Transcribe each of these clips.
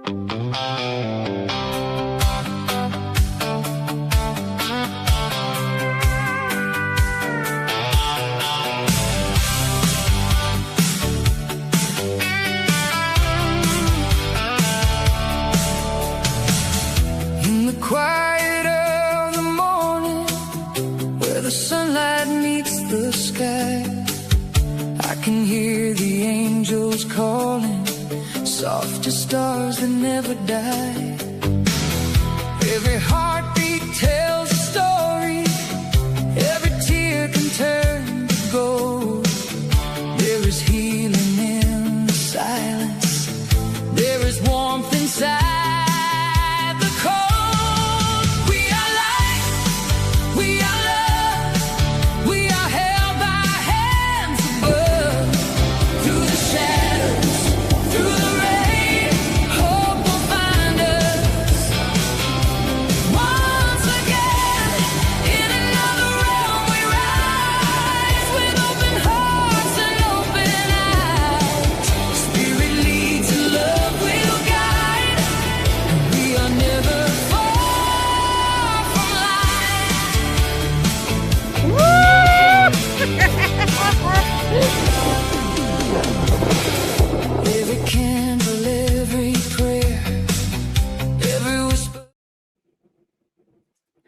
In the quiet of the morning, where the sunlight meets the sky, I can hear the angels calling, soft as stars that never die. Every heartbeat tells a story, every tear can turn to gold. There is healing in the silence, there is warmth inside.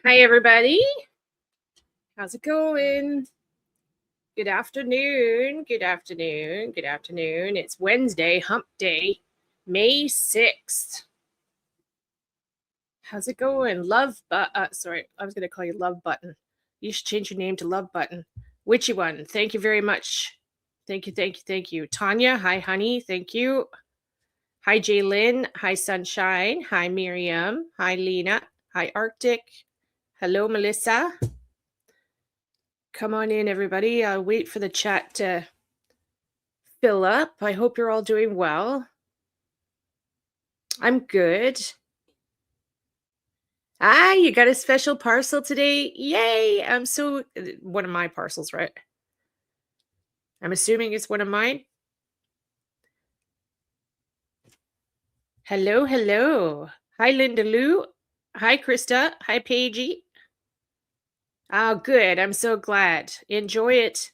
Hi, everybody. How's it going? Good afternoon. Good afternoon. Good afternoon. It's Wednesday, hump day, May 6th. How's it going? Sorry, I was going to call you Love Button. You should change your name to Love Button. Witchy one. Thank you very much. Thank you, thank you, thank you. Tanya, hi, honey. Thank you. Hi, Jaylyn. Hi, Sunshine. Hi, Miriam. Hi, Lena. Hi, Arctic. Hello, Melissa. Come on in, everybody. I'll wait for the chat to fill up. I hope you're all doing well. I'm good. You got a special parcel today. Yay. One of my parcels, right? I'm assuming it's one of mine. Hello, hello. Hi, Linda Lou. Hi, Krista. Hi, Paigey. Oh, good. I'm so glad. Enjoy it.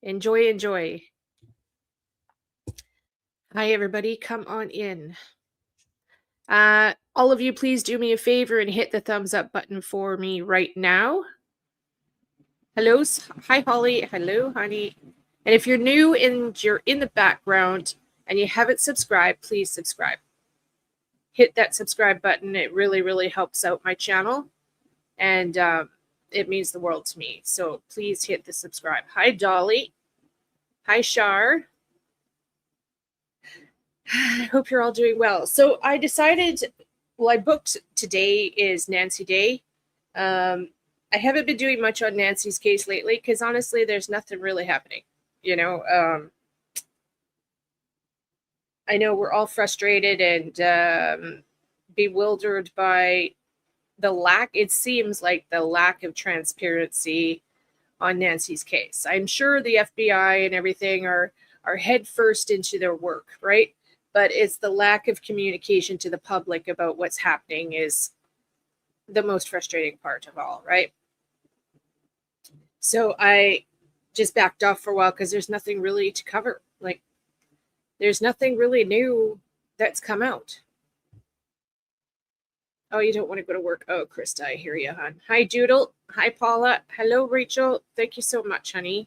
Enjoy. Hi, everybody. Come on in. All of you, please do me a favor and hit the thumbs up button for me right now. Hello. Hi, Holly. Hello, honey. And if you're new and you're in the background and you haven't subscribed, please subscribe. Hit that subscribe button. It really, really helps out my channel. And it means the world to me. So please hit the subscribe. Hi, Dolly. Hi, Shar. I hope you're all doing well. So I decided, I booked today is Nancy Day. I haven't been doing much on Nancy's case lately because honestly, there's nothing really happening. You know, I know we're all frustrated and bewildered by it seems like the lack of transparency on Nancy's case. I'm sure the FBI and everything are head first into their work, right? But it's the lack of communication to the public about what's happening is the most frustrating part of all, right? So I just backed off for a while because there's nothing really to cover. Like, there's nothing really new that's come out. Oh, you don't want to go to work. Oh, Krista, I hear you, hon. Hi, Doodle. Hi, Paula. Hello, Rachel. Thank you so much, honey.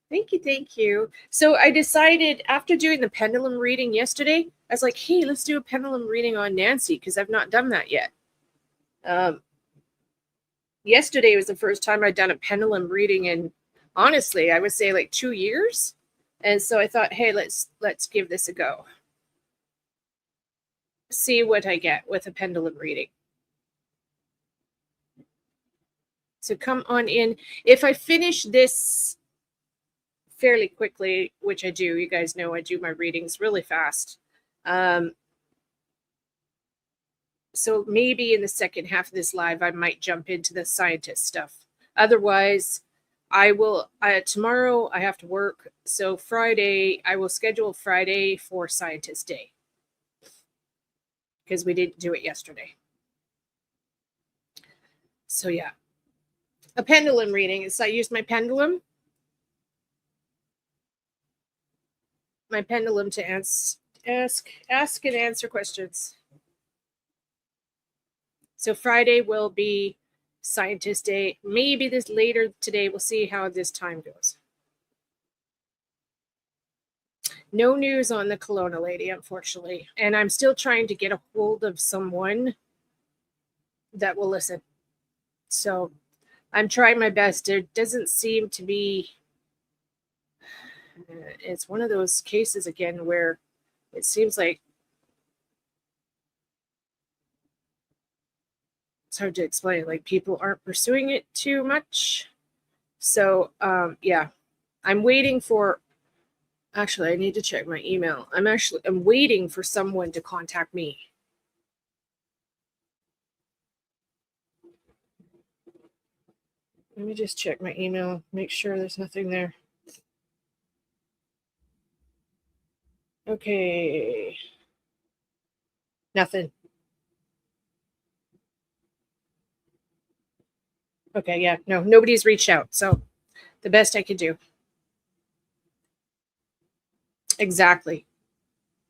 Thank you. So I decided after doing the pendulum reading yesterday, I was like, hey, let's do a pendulum reading on Nancy because I've not done that yet. Yesterday was the first time I'd done a pendulum reading in, honestly, I would say like 2 years. And so I thought, hey, let's give this a go. See what I get with a pendulum reading. So come on in. If I finish this fairly quickly, which I do, you guys know I do my readings really fast. So maybe in the second half of this live, I might jump into the scientist stuff. Otherwise, I will, tomorrow I have to work. So Friday, I will schedule Friday for Scientist Day. because we didn't do it yesterday. So yeah, a pendulum reading is I use my pendulum to ask and answer questions. So Friday will be Scientist Day. Maybe this later today. We'll see how this time goes. No news on the Kelowna lady, unfortunately. And I'm still trying to get a hold of someone that will listen. So I'm trying my best. There doesn't seem to be... It's one of those cases again where it seems like it's hard to explain. Like people aren't pursuing it too much. So yeah, I'm waiting for... Actually, I need to check my email. I'm waiting for someone to contact me. Let me just check my email, make sure there's nothing there. Okay. Nothing. Okay, yeah, no, nobody's reached out. So the best I could do. Exactly.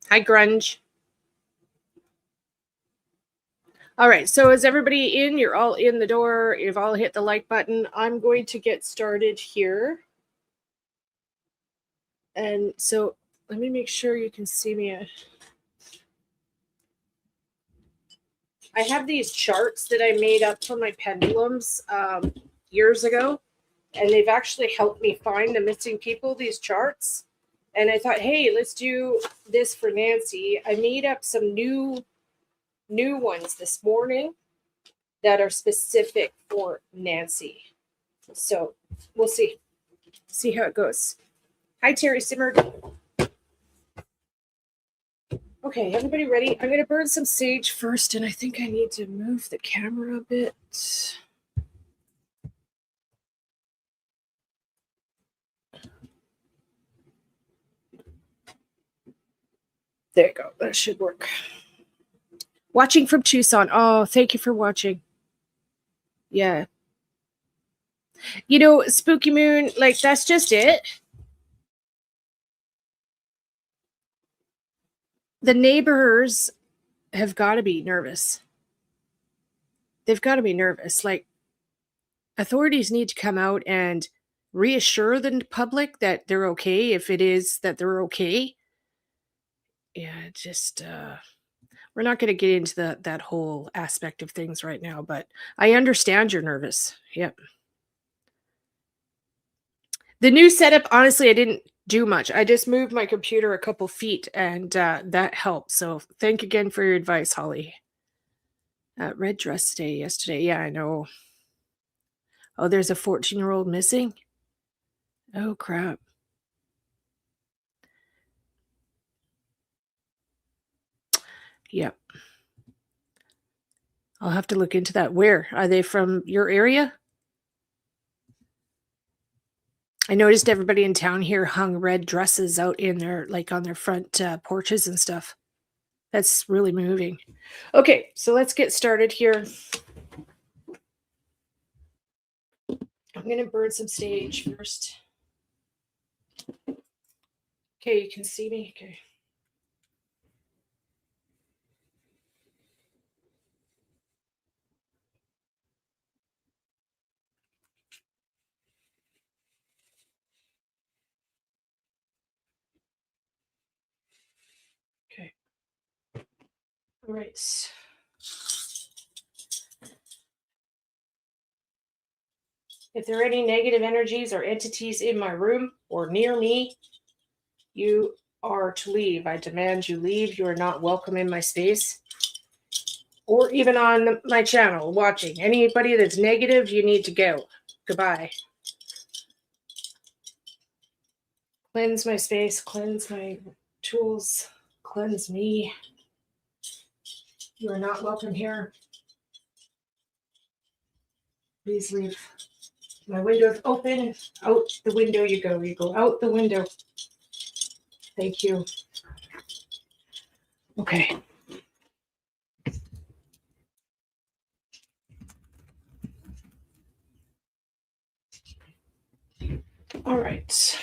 Hi, Grunge. All right, so is everybody in? You're all in the door. You've all hit the like button. I'm going to get started here. And so let me make sure you can see me. I have these charts that I made up for my pendulums years ago, and they've actually helped me find the missing people, these charts. And I thought, hey, let's do this for Nancy. I made up some new ones this morning that are specific for Nancy. So we'll see how it goes. Hi, Terry Simmer. Okay, everybody ready? I'm going to burn some sage first, and I think I need to move the camera a bit. There you go. That should work. Watching from Tucson. Oh, thank you for watching. Yeah. You know, Spooky Moon, like, that's just it. The neighbors have got to be nervous. They've got to be nervous. Like, authorities need to come out and reassure the public that they're okay if it is that they're okay. Yeah, just we're not going to get into that whole aspect of things right now, but I understand you're nervous. Yep. The new setup, honestly, I didn't do much. I just moved my computer a couple feet, and that helped. So thank you again for your advice, Holly. Red dress day yesterday. Yeah, I know. Oh, there's a 14-year-old missing? Oh, crap. Yep. I'll have to look into that. Where? Are they from your area? I noticed everybody in town here hung red dresses out in their, like, on their front porches and stuff. That's really moving. Okay, so let's get started here. I'm going to burn some sage first. Okay, you can see me? Okay. Okay. All right. If there are any negative energies or entities in my room or near me, you are to leave. I demand you leave. You are not welcome in my space or even on my channel watching. Anybody that's negative, you need to go. Goodbye. Cleanse my space, cleanse my tools, cleanse me. You are not welcome here. Please leave. My window is open. Out the window you go. You go out the window. Thank you. Okay. All right.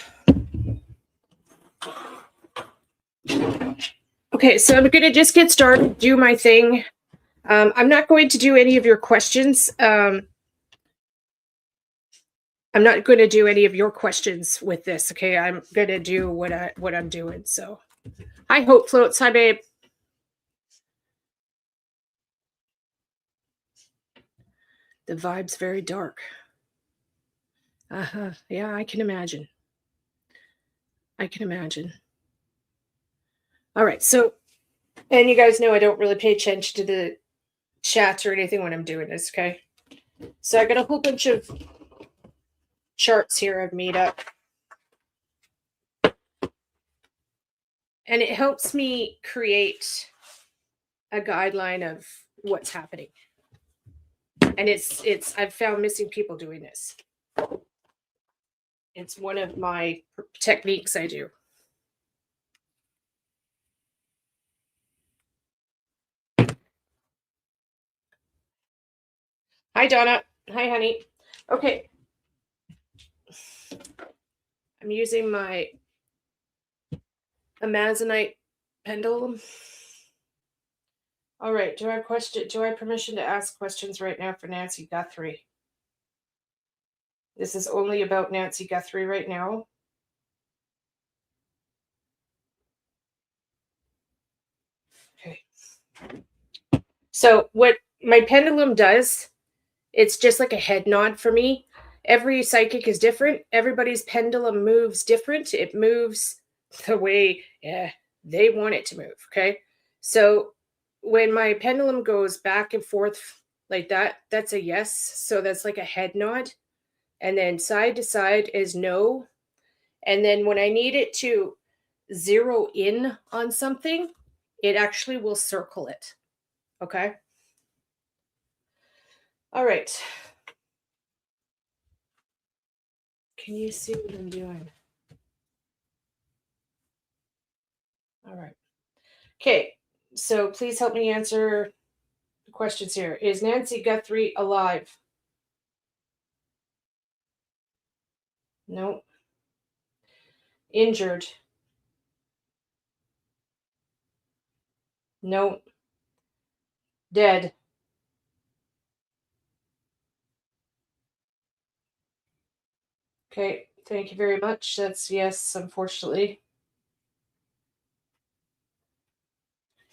Okay, so I'm going to just get started, do my thing. I'm not going to do any of your questions. I'm not going to do any of your questions with this. Okay, I'm going to do what I'm doing. So, hi, Hope Floats. Hi, babe. The vibe's very dark. Yeah, I can imagine. I can imagine. All right, so, and you guys know I don't really pay attention to the chats or anything when I'm doing this. Okay, so I got a whole bunch of charts here I've made up. And it helps me create a guideline of what's happening. And I've found missing people doing this. It's one of my techniques I do. Hi, Donna. Hi, honey. Okay. I'm using my Amazonite pendulum. All right. Do I have permission to ask questions right now for Nancy Guthrie? This is only about Nancy Guthrie right now. Okay. So what my pendulum does, it's just like a head nod for me. Every psychic is different. Everybody's pendulum moves different. It moves the way they want it to move. Okay. So when my pendulum goes back and forth like that, that's a yes. So that's like a head nod. And then side to side is no. And then when I need it to zero in on something, it actually will circle it. Okay. All right. Can you see what I'm doing? All right. Okay. So please help me answer the questions here. Is Nancy Guthrie alive? No. Injured? No. Dead? Okay. Thank you very much. That's yes, unfortunately.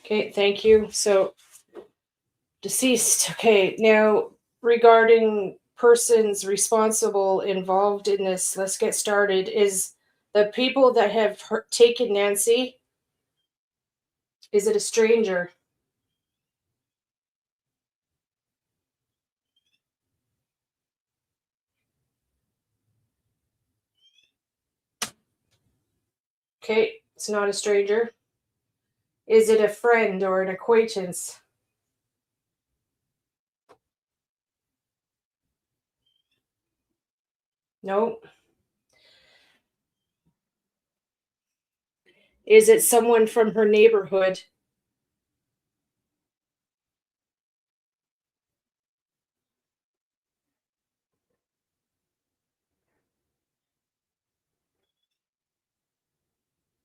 Okay. Thank you. So deceased. Okay. Now, regarding persons responsible involved in this, let's get started. Is the people that have taken Nancy, is it a stranger? Okay. It's not a stranger. Is it a friend or an acquaintance? No. Is it someone from her neighborhood?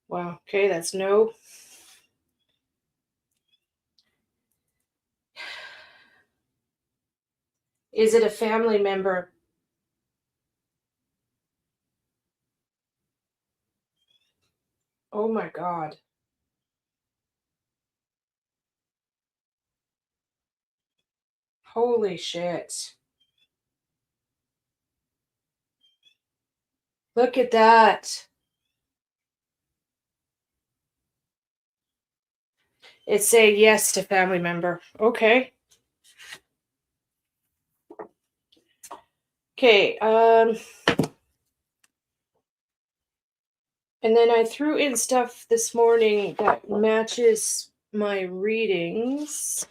Wow. Okay, that's no. Is it a family member? Oh my God. Holy shit. Look at that. It's saying yes to family member. Okay. Okay. And then I threw in stuff this morning that matches my readings.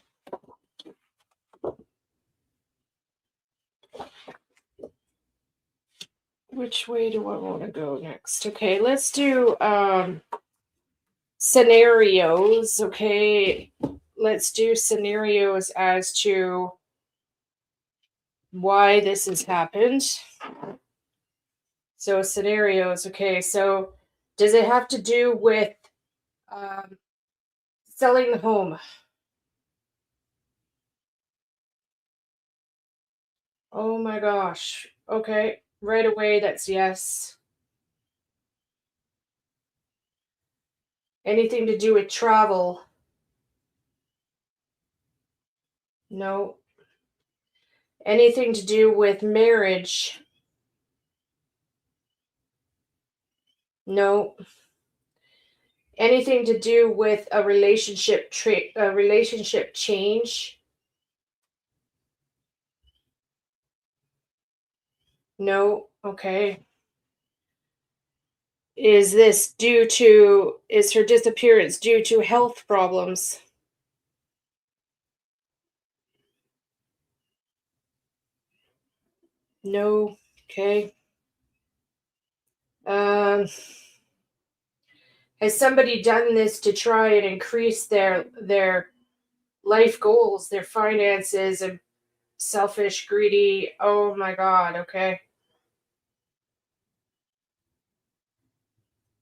Which way do I want to go next? Okay, let's do scenarios. Okay, let's do scenarios as to why this has happened. So scenarios. Okay. So does it have to do with um, selling the home? Oh my gosh. Okay. Right away, that's yes. Anything to do with travel? No. Anything to do with marriage? No. Anything to do with a relationship change? No. Okay. Is her disappearance due to health problems? No. Okay. Um, has somebody done this to try and increase their life goals, their finances, and selfish, greedy? Oh my God. Okay.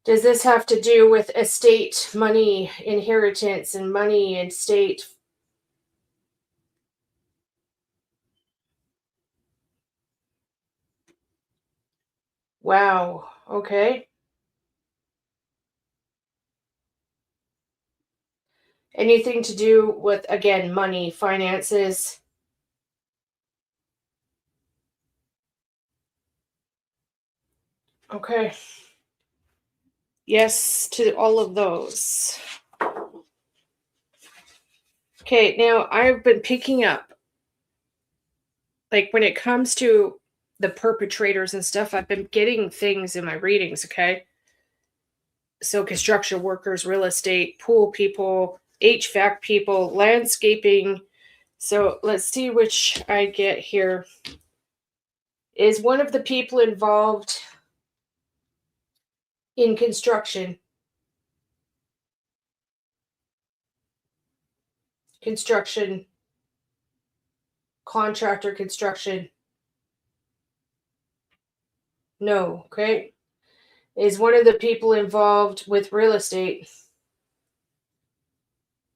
Does this have to do with estate, money, inheritance, and money and state? Wow. Okay. Anything to do with, again, money, finances? Okay. Yes to all of those. Okay, now I've been picking up, like, when it comes to the perpetrators and stuff, I've been getting things in my readings, okay? So, construction workers, real estate, pool people, HVAC people, landscaping. So, let's see which I get here. Is one of the people involved in construction? Construction, contractor construction? No, okay. Is one of the people involved with real estate?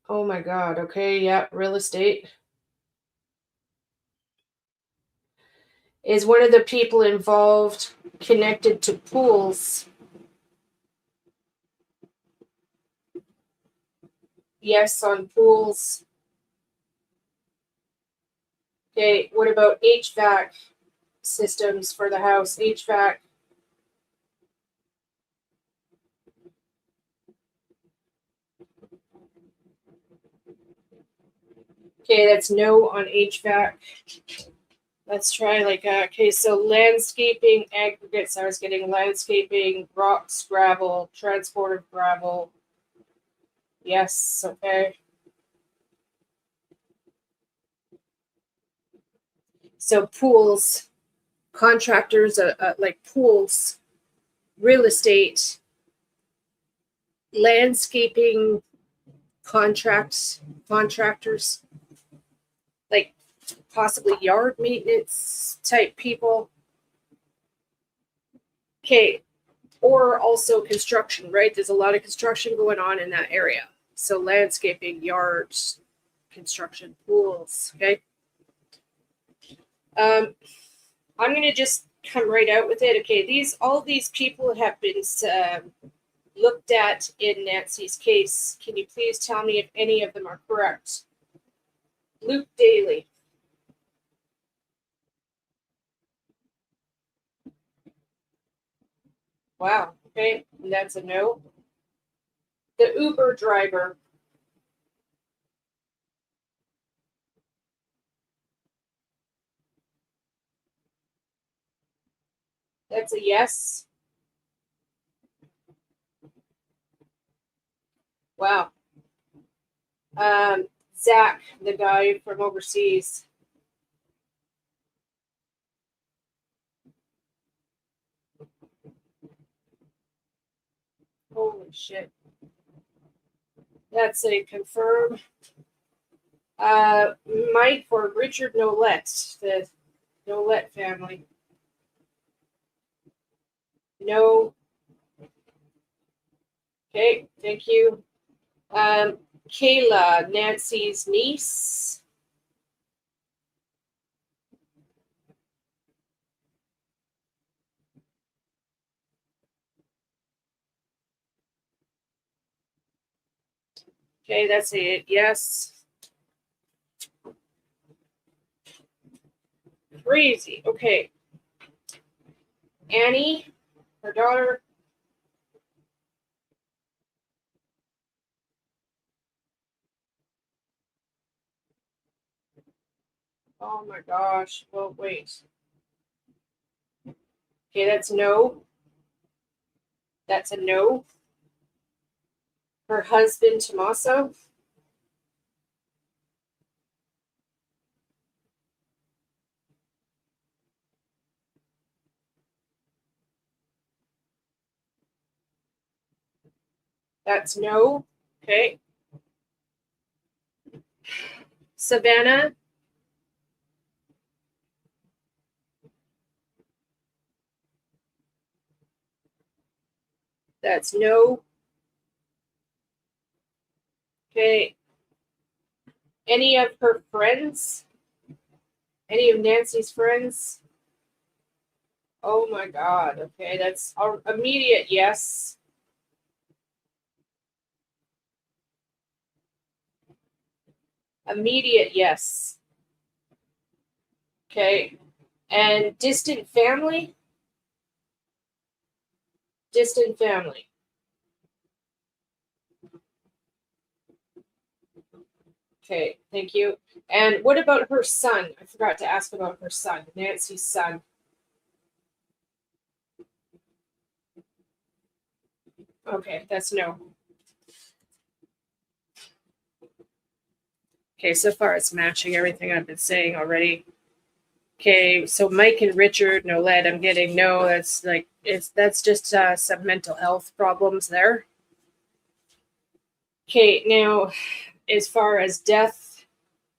Oh my God, okay, yeah, real estate. Is one of the people involved connected to pools? Yes, on pools. Okay, what about HVAC systems for the house? HVAC. Okay, that's no on HVAC. Let's try okay, so landscaping, aggregates. I was getting landscaping, rocks, gravel, transport of gravel. Yes, okay. So pools, contractors, like pools, real estate, landscaping contractors, like possibly yard maintenance type people. Okay, or also construction, right? There's a lot of construction going on in that area. So landscaping, yards, construction, pools. Okay. I'm gonna just come right out with it. Okay, all these people have been looked at in Nancy's case. Can you please tell me if any of them are correct? Luke Daly. Wow. Okay, and that's a no. The Uber driver. That's a yes. Wow. Zach, the guy from overseas. Holy shit. That's a confirm. Mike or Richard Nolette, the Nolette family. No. Okay, thank you. Kayla, Nancy's niece. Okay, that's it. Yes. Crazy. Okay. Annie, her daughter. Oh my gosh. Well, wait. Okay, that's no. That's a no. Her husband, Tommaso. That's no. Okay. Savannah. That's no. Okay. Any of her friends? Any of Nancy's friends? Oh my God. Okay, that's immediate yes. Immediate yes. Okay. And distant family? Distant family. Okay, thank you. And what about her son? I forgot to ask about her son, Nancy's son. Okay, that's no. Okay, so far it's matching everything I've been saying already. Okay, so Mike and Richard, no lead. I'm getting no. That's just some mental health problems there. Okay, now as far as death,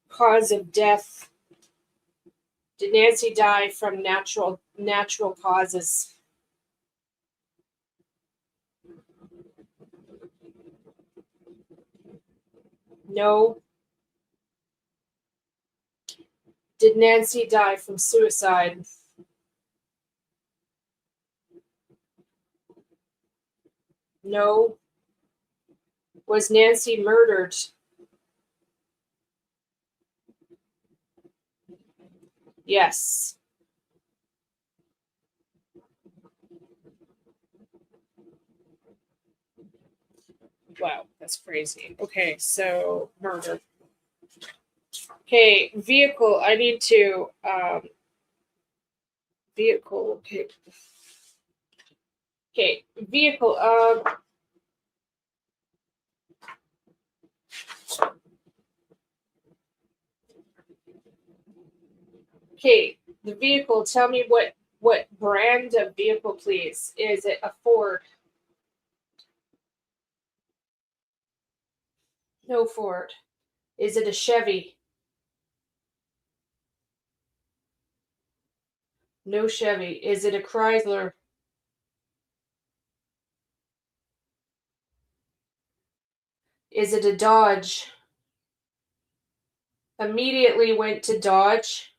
cause of death, did Nancy die from natural causes? No. Did Nancy die from suicide? No. Was Nancy murdered? Yes. Wow, that's crazy. Okay, so murder. Okay, vehicle. I need to vehicle. Okay. Okay, vehicle. Okay, the vehicle. Tell me what brand of vehicle, please. Is it a Ford? No Ford. Is it a Chevy? No Chevy. Is it a Chrysler? Is it a Dodge? Immediately went to Dodge.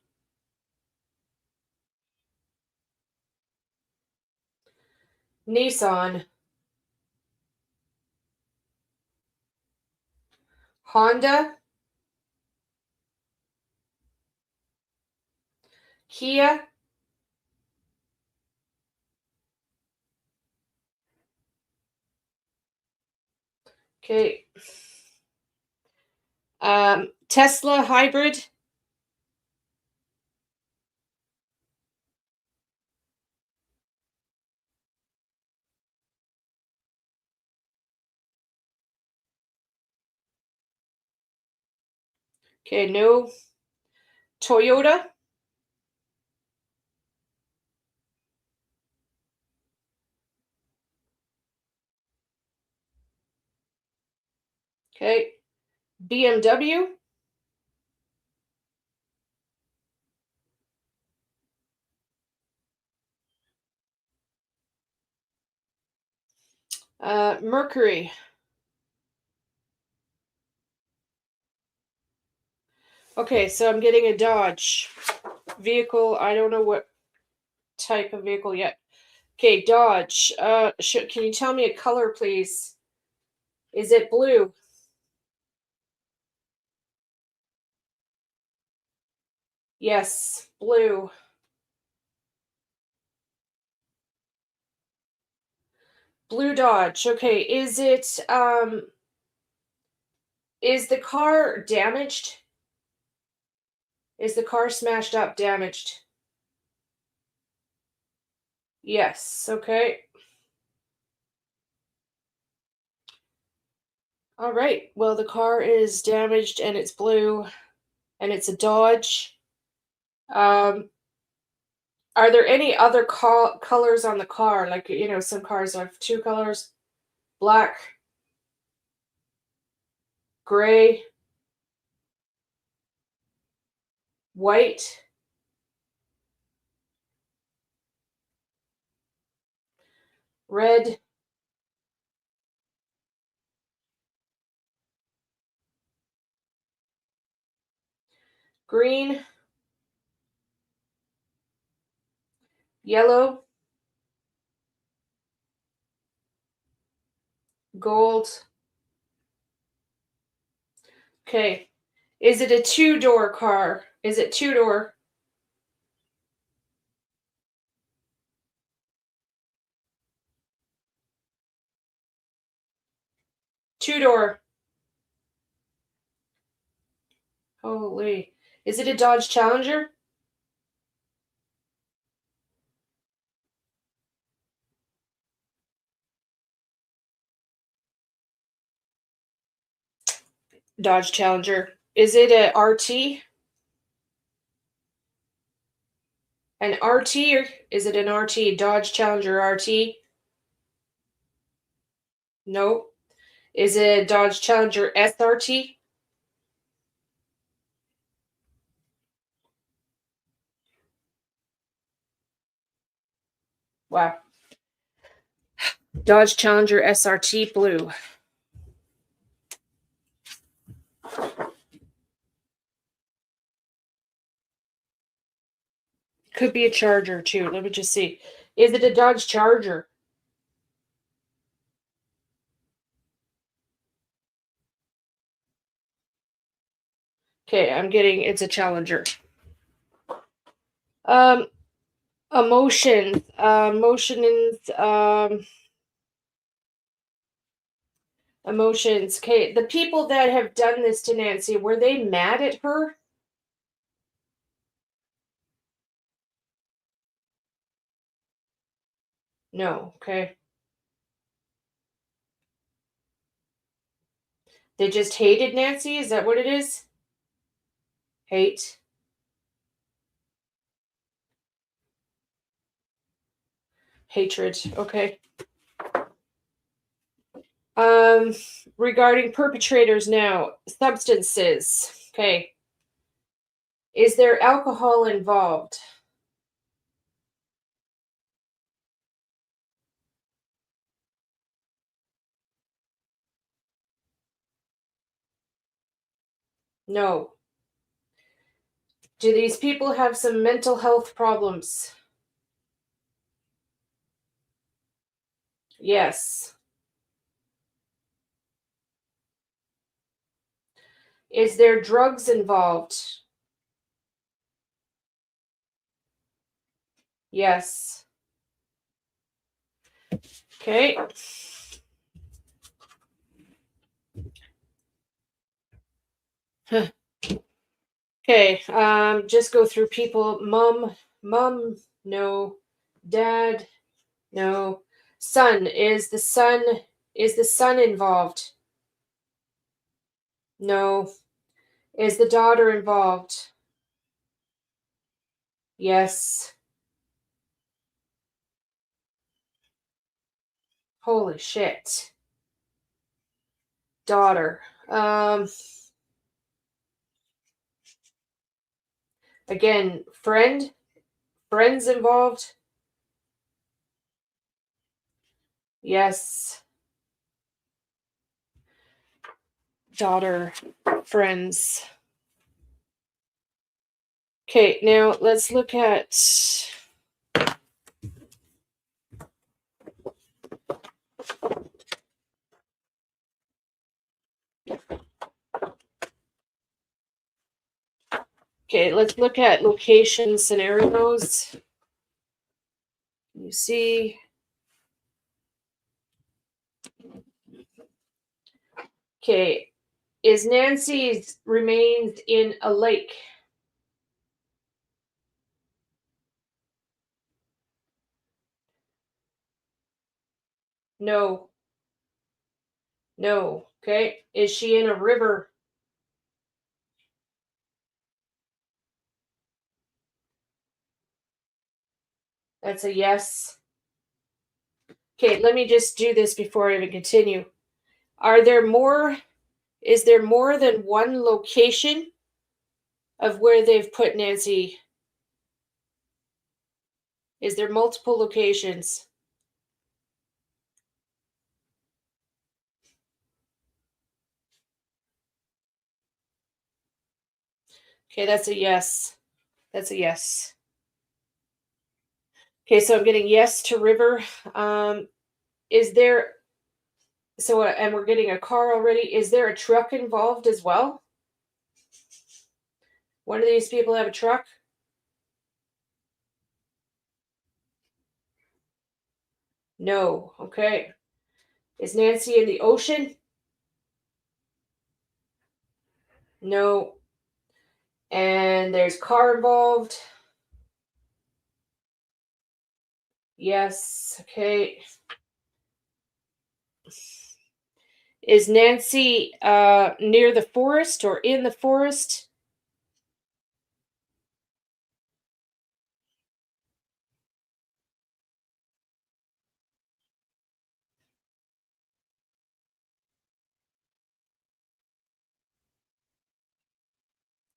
Nissan. Honda. Kia. Okay. Tesla hybrid. Okay, no. Toyota. Okay. BMW. Mercury. Okay, so I'm getting a Dodge vehicle. I don't know what type of vehicle yet. Okay, Dodge. Can you tell me a color, please? Is it blue? Yes, blue. Blue Dodge. Okay, is the car damaged? Is the car smashed up, damaged? Yes, okay. All right. Well, the car is damaged and it's blue and it's a Dodge. Um, are there any other colors on the car? Like, some cars have two colors, black, gray, white, red, green, yellow, gold. Okay. Is it a two-door car? Is it two-door? Two-door. Holy. Is it a Dodge Challenger? Dodge Challenger. Is it a RT? An RT, or is it an RT? Dodge Challenger RT? Nope. Is it a Dodge Challenger SRT? Wow. Dodge Challenger SRT blue. Could be a Charger too. Let me just see. Is it a Dodge Charger? Okay, I'm getting it's a Challenger. Um, emotions. Emotions. Okay, the people that have done this to Nancy, were they mad at her? No. Okay. They just hated Nancy? Is that what it is? Hate. Hatred. Okay. Um, Regarding perpetrators now, substances. Okay. Is there alcohol involved? No. Do these people have some mental health problems? Yes. Is there drugs involved? Yes. Okay. Okay. Just go through people. Mom, no. Dad, no. Son, is the son involved? No. Is the daughter involved? Yes. Holy shit. Daughter. Again, friends involved? Yes. daughter friends. Okay, now let's look at location scenarios. You see, okay, is Nancy's remains in a lake? No. No. Okay. Is she in a river? That's a yes. Okay, let me just do this before I even continue. Is there more than one location of where they've put Nancy? Is there multiple locations? Okay, that's a yes. That's a yes. Okay, so I'm getting yes to river. Is there, and we're getting a car already. Is there a truck involved as well? One of these people have a truck? No. Okay. Is Nancy in the ocean? No. And there's car involved? Yes. Okay. Is Nancy near the forest or in the forest?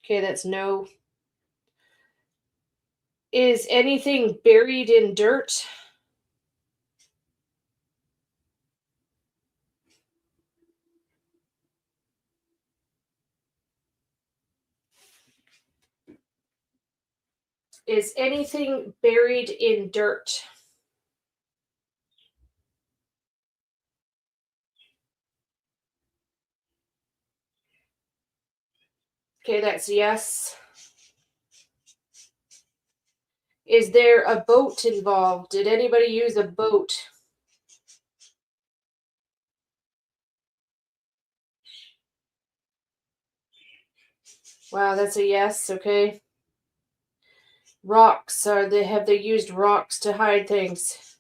Okay, that's no. Is anything buried in dirt? Is anything buried in dirt? Okay, that's yes. Is there a boat involved? Did anybody use a boat? Wow, that's a yes. Okay. Rocks. Have they used rocks to hide things?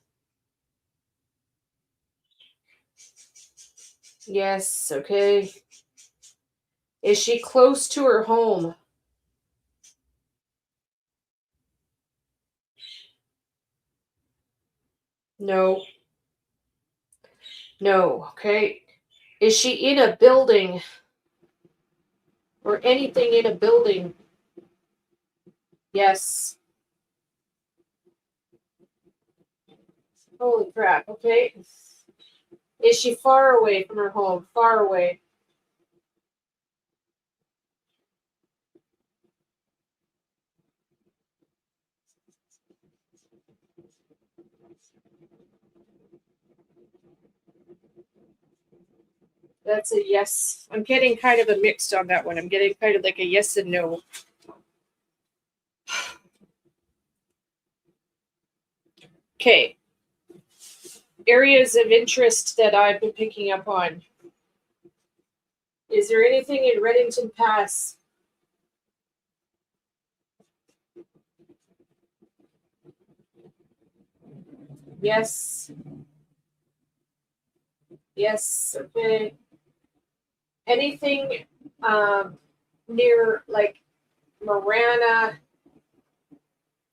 Yes. Okay. Is she close to her home? No. No. Okay. Is she in a building or anything in a building? Yes. Holy crap. Okay. Is she far away from her home? Far away. That's a yes. I'm getting kind of a mixed on that one. I'm getting kind of like a yes and no. Okay. Areas of interest that I've been picking up on. Is there anything in Reddington Pass? Yes. Yes. Okay. Anything near like Marana,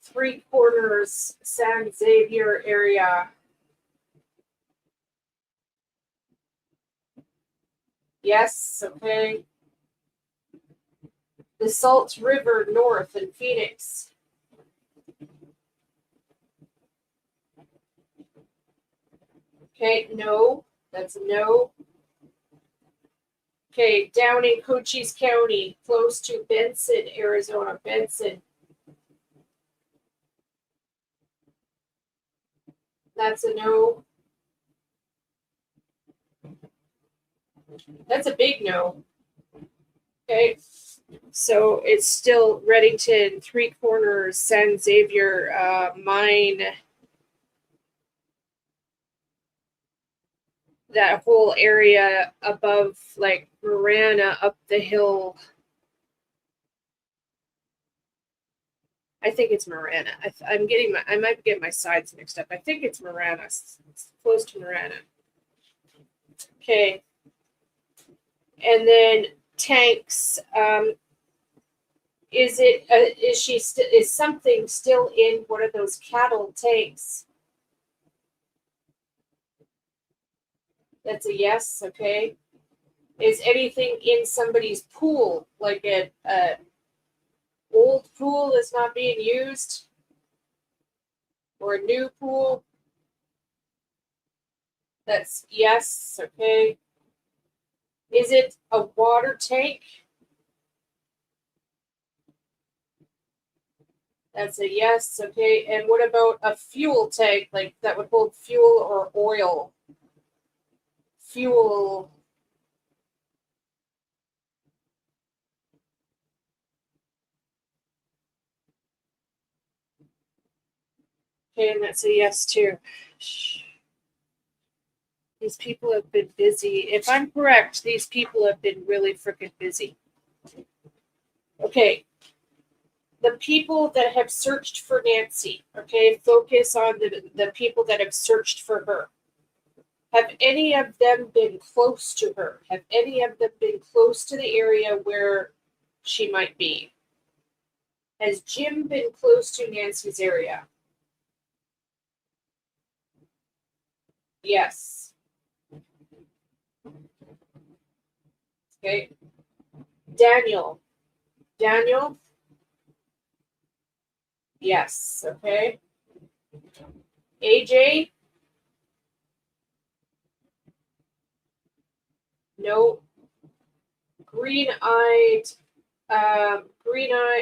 Three Quarters, San Xavier area? Yes. Okay. The Salt River North in Phoenix. Okay, no. That's a no. Okay, down in Cochise County, close to Benson, Arizona. Benson. That's a no. That's a big no. Okay. So it's still Reddington, Three Corners, San Xavier, Mine, that whole area above like Marana up the hill. I think it's Marana. I might get my sides mixed up. I think it's Marana. It's close to Marana. Okay. And then tanks. Is something still in one of those cattle tanks? That's a yes. Okay. Is anything in somebody's pool, like a old pool that's not being used, or a new pool? That's yes. Okay. Is it a water tank? That's a yes. Okay. And what about a fuel tank, like that would hold fuel or oil? Fuel. Okay, and that's a yes too. These people have been busy. If I'm correct, these people have been really freaking busy. Okay. The people that have searched for Nancy, okay, focus on the people that have searched for her. Have any of them been close to her? Have any of them been close to the area where she might be? Has Jim been close to Nancy's area? Yes. Okay. Daniel. Daniel? Yes. Okay. AJ? No. Green-eyed.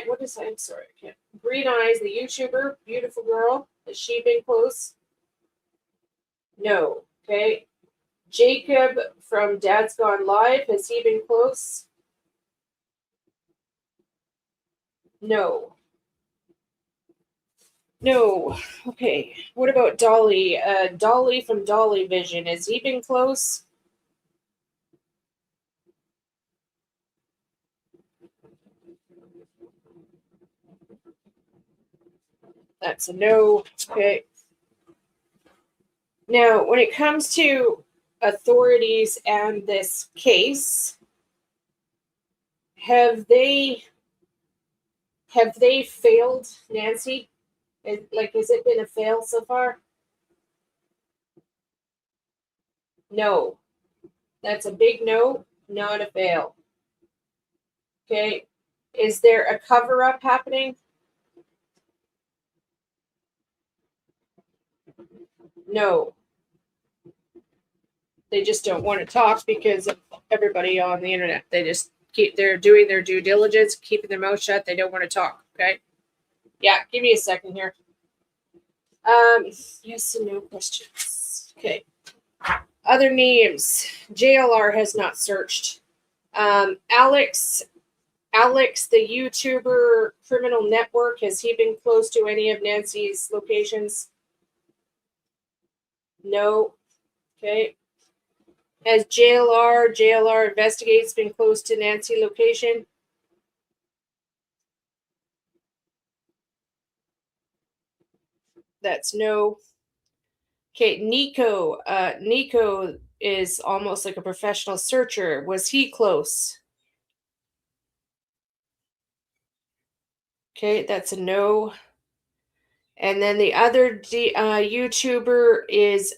What is that? I'm sorry. I can't. Green Eyes, the YouTuber, beautiful girl. Has she been close? No. Okay. Jacob from Dad's Gone Live, has he been close? No. No. Okay. What about Dolly? Dolly from Dolly Vision, has he been close? That's a no. Okay. Now, when it comes to authorities and this case, have they failed Nancy? Has it been a fail so far? No. That's a big no, not a fail. Okay. Is there a cover-up happening? No. They just don't want to talk because of everybody on the internet. They're doing their due diligence, keeping their mouth shut. They don't want to talk. Okay. Yeah, give me a second here. Yes and no questions. Okay. Other names. JLR has not searched. Alex, the YouTuber criminal network, has he been close to any of Nancy's locations? No. Okay. Has JLR Investigates been close to Nancy location? That's no. Okay, Nico. Nico is almost like a professional searcher. Was he close? Okay, that's a no. And then the other YouTuber is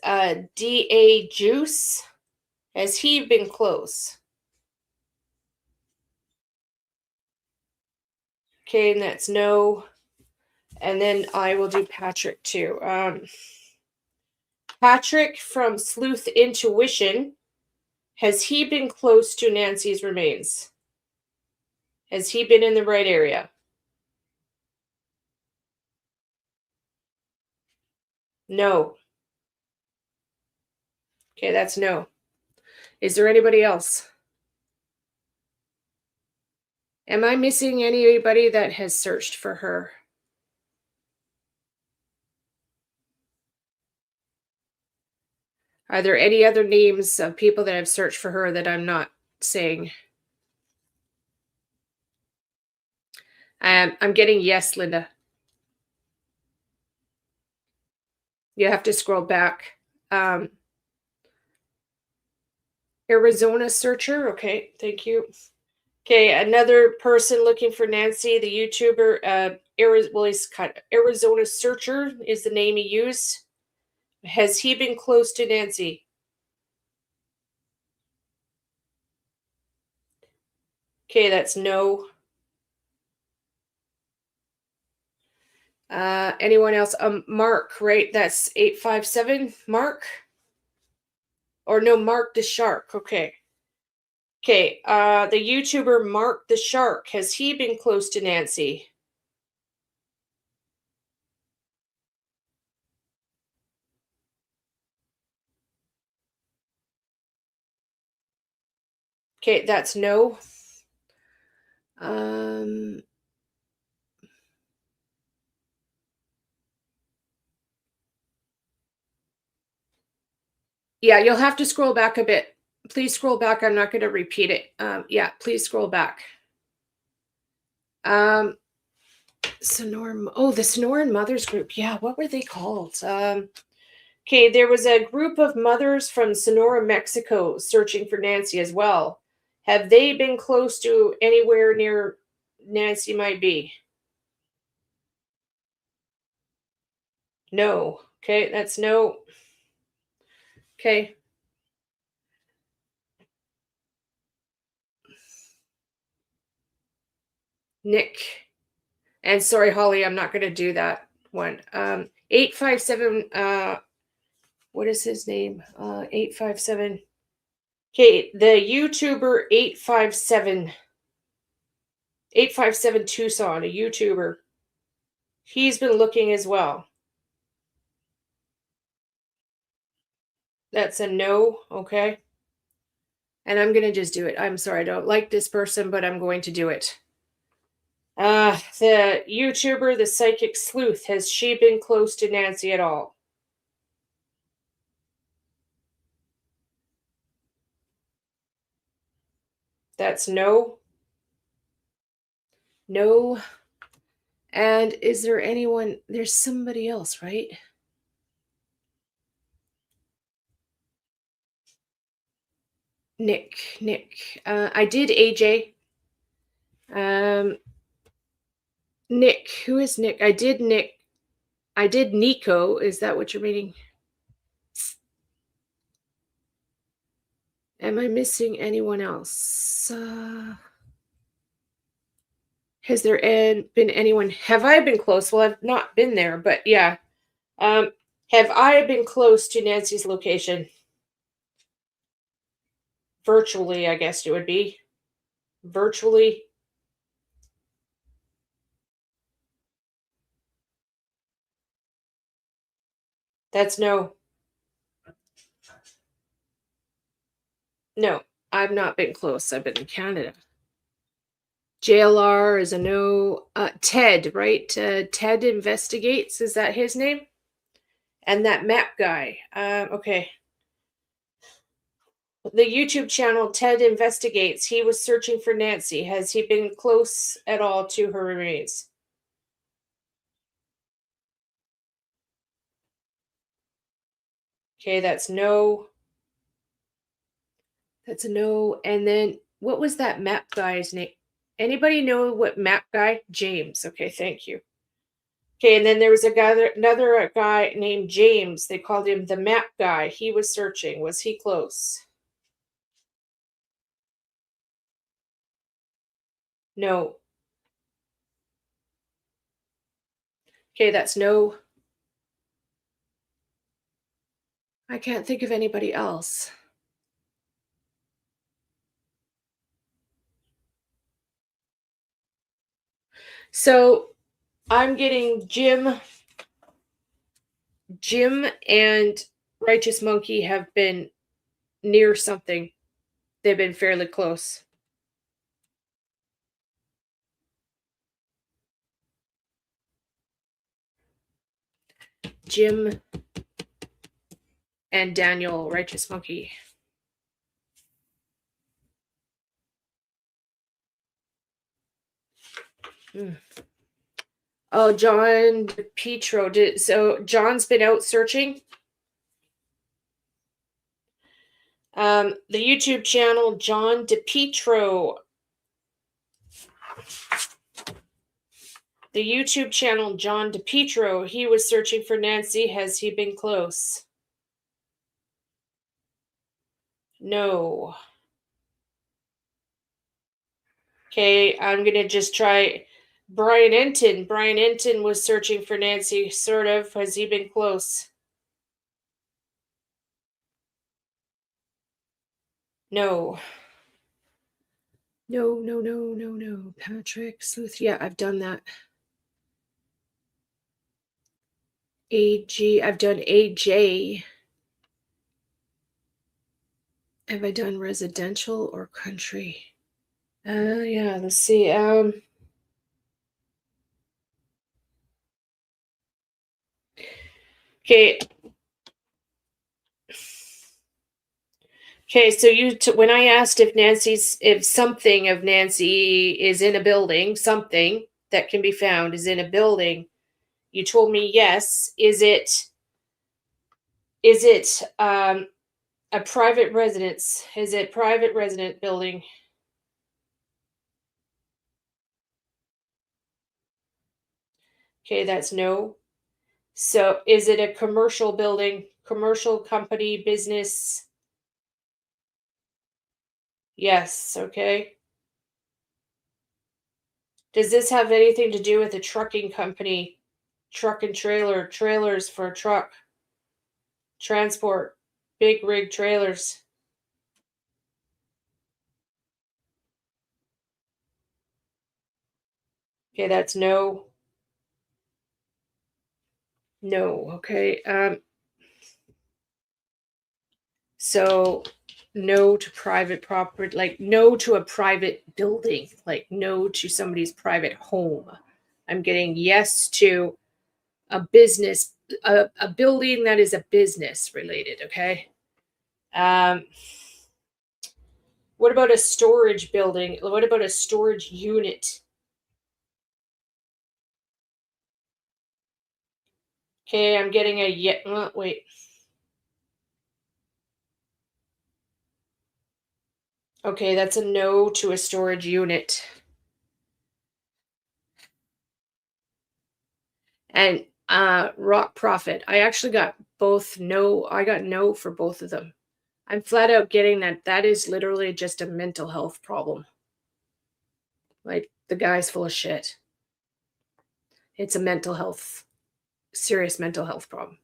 DA Juice. Has he been close? Okay, and that's no. And then I will do Patrick too. Patrick from Sleuth Intuition. Has he been close to Nancy's remains? Has he been in the right area? No. Okay, that's no. Is there anybody else? Am I missing anybody that has searched for her? Are there any other names of people that have searched for her that I'm not saying? I'm getting yes, Linda. You have to scroll back. Arizona searcher. Okay, thank you. Okay, another person looking for Nancy, the YouTuber. Arizona searcher is the name he used. Has he been close to Nancy? Okay, that's no. Anyone else? Mark, right? That's 857. Mark? Or no, Mark the Shark. Okay. Okay, the YouTuber Mark the Shark, has he been close to Nancy? Okay, that's no. Yeah, you'll have to scroll back a bit. Please scroll back. I'm not going to repeat it. Yeah, please scroll back. Sonoran. Oh, the Sonoran Mothers Group. Yeah, what were they called? Okay, there was a group of mothers from Sonora, Mexico, searching for Nancy as well. Have they been close to anywhere near Nancy might be? No. Okay, that's no. Okay. Nick. And sorry, Holly, I'm not going to do that one. 857. What is his name? 857. Okay, the YouTuber 857 Tucson, a YouTuber. He's been looking as well. That's a no, okay? And I'm going to just do it. I'm sorry, I don't like this person, but I'm going to do it. The YouTuber, the Psychic Sleuth, has she been close to Nancy at all? That's no. No. And is there anyone? There's somebody else, right? Nick. I did AJ. Nick. Who is Nick? I did Nick. I did Nico. Is that what you're meaning? Am I missing anyone else? Has there been anyone? Have I been close? Well, I've not been there, but yeah. Have I been close to Nancy's location? Virtually, I guess it would be. Virtually. That's no. No, I've not been close. I've been in Canada. JLR is a no. Ted, right? Ted Investigates. Is that his name? And that map guy. Okay. The YouTube channel Ted Investigates. He was searching for Nancy. Has he been close at all to her remains? Okay, that's no. That's a no. And then what was that map guy's name? Anybody know what map guy? James. Okay, thank you. Okay, and then there was another guy named James. They called him the map guy. He was searching. Was he close? No. Okay, that's no. I can't think of anybody else. So I'm getting Jim and Righteous Monkey have been near something. They've been fairly close. Jim and Daniel, Righteous Monkey. Oh, John DePietro. So John's been out searching. The YouTube channel John DePietro. The YouTube channel John DePietro. He was searching for Nancy. Has he been close? No. Okay, I'm gonna just try Brian Enton. Brian Enton was searching for Nancy, sort of. Has he been close? No. No. Patrick Sleuth. Yeah, I've done that. AG. I've done AJ. Have I done residential or country? Yeah, let's see. Okay. Okay, so when I asked if something of Nancy is in a building, something that can be found is in a building, you told me yes. Is it a private residence? Is it private resident building? Okay, that's no. So is it a commercial building, commercial company, business? Yes, okay. Does this have anything to do with a trucking company? Truck and trailer, trailers for truck, transport, big rig trailers. Okay, that's no. No, okay. So no to private property, like no to a private building, like no to somebody's private home. I'm getting yes to a business, a building that is a business related, okay? What about a storage building? What about a storage unit? Okay, I'm getting a wait. Okay, that's a no to a storage unit. And Rock Profit, I actually got both no. I got no for both of them. I'm flat out getting that is literally just a mental health problem. Like the guy's full of shit. It's a mental health, serious mental health problem.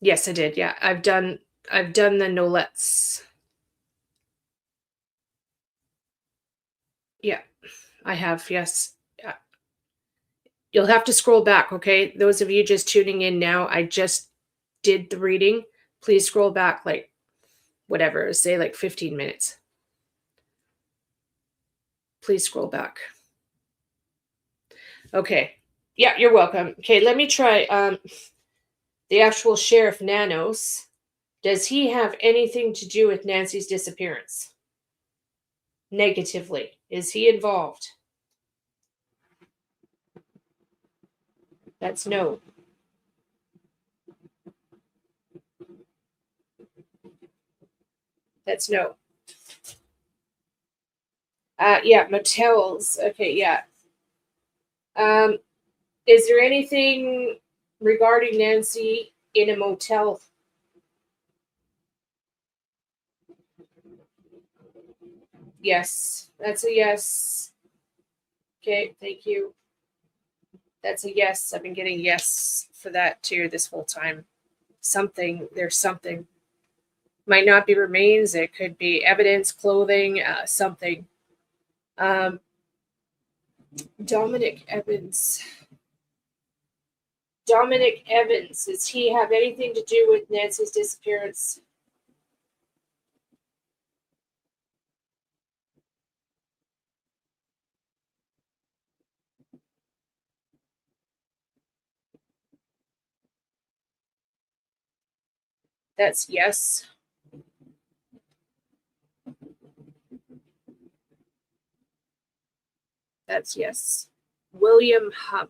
Yes, I did. Yeah, I've done the no lets. Yeah, I have. Yes. Yeah. You'll have to scroll back, okay? Those of you just tuning in now, I just did the reading. Please scroll back like whatever, say like 15 minutes. Please scroll back. Okay. Yeah, you're welcome. Okay, let me try the actual Sheriff Nanos. Does he have anything to do with Nancy's disappearance? Negatively. Is he involved? That's no. That's no. Yeah, motels. Okay, yeah. Is there anything regarding Nancy in a motel? Yes, that's a yes. Okay, thank you. That's a yes. I've been getting yes for that too this whole time. Something, there's something. Might not be remains. It could be evidence, clothing, something. Dominic Evans. Dominic Evans. Does he have anything to do with Nancy's disappearance? That's yes. That's yes. William Hub.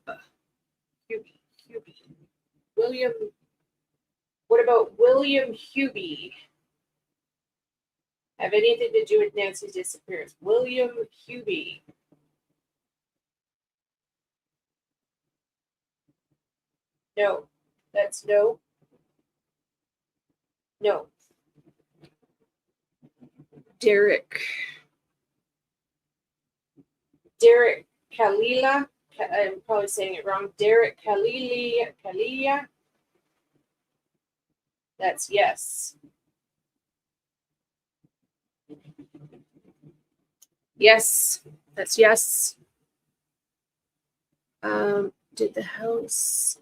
Hubie. William. What about William Hubie? Have anything to do with Nancy's disappearance? William Hubie. No. That's no. No. Derek Kalila. I'm probably saying it wrong. Derek Kalia. That's yes. Yes. That's yes. Did the house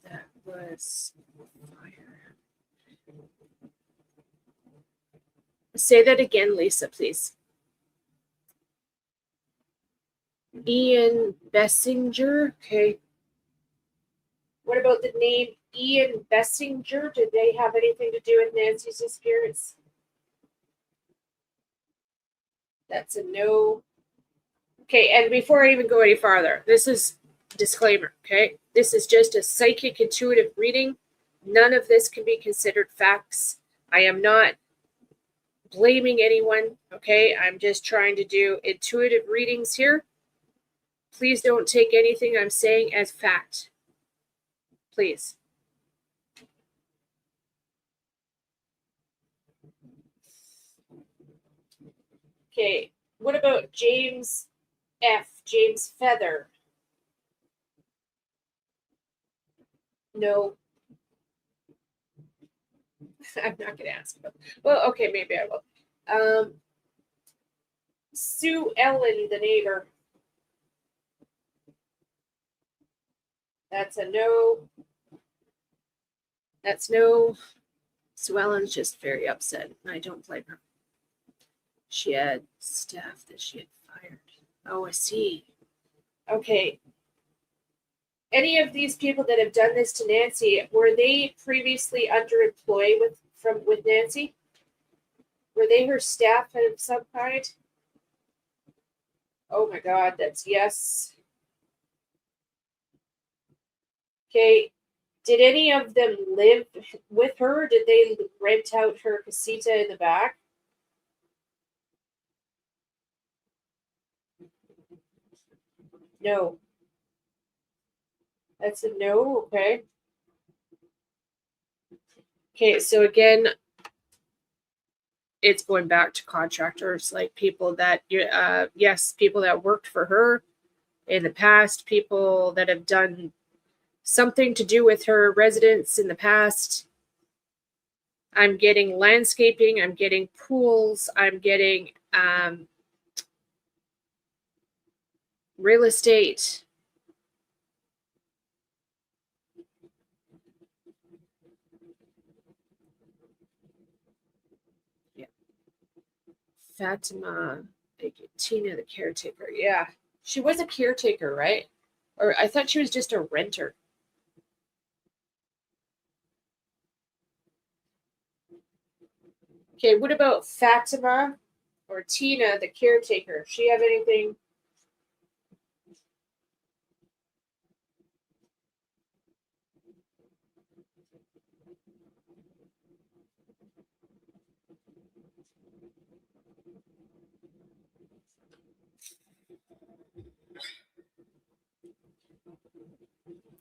that was fire? Say that again, Lisa, please. Ian Bessinger. Okay. What about the name Ian Bessinger? Did they have anything to do with Nancy's disappearance? That's a no. Okay, and before I even go any farther, this is disclaimer, okay? This is just a psychic intuitive reading. None of this can be considered facts. I am not blaming anyone, okay? I'm just trying to do intuitive readings here. Please don't take anything I'm saying as fact. Please. Okay, what about James F. James Feather? No. I'm not going to ask about. Well, okay, maybe I will. Sue Ellen, the neighbor. That's a no. That's no. Sue Ellen's just very upset, and I don't blame her. She had staff that she had fired. Oh, I see. Okay. Any of these people that have done this to Nancy, were they previously underemployed with Nancy? Were they her staff of some kind? Oh my God, that's yes. Okay. Did any of them live with her? Did they rent out her casita in the back? No. That's a no, okay. Okay, so again, it's going back to contractors, like people that, yes, people that worked for her in the past, people that have done something to do with her residence in the past. I'm getting landscaping, I'm getting pools, I'm getting real estate. Yeah. Fatima, Tina, the caretaker. Yeah. She was a caretaker, right? Or I thought she was just a renter. Okay, what about Fatima or Tina, the caretaker? Does she have anything?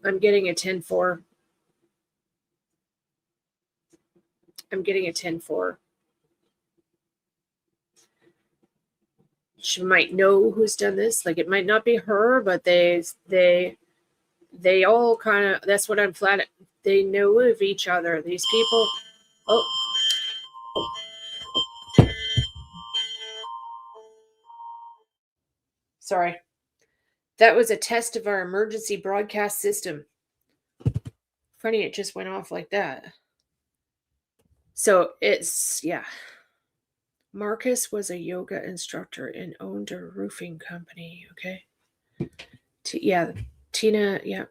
I'm getting a 10-4. I'm getting a 10-4. She might know who's done this. Like, it might not be her, but they they all kind of, that's what I'm flat. They know of each other. These people. Oh, sorry. That was a test of our emergency broadcast system. Funny, it just went off like that. So it's, yeah. Marcus was a yoga instructor and owned a roofing company. Okay. Yeah. Tina, yeah.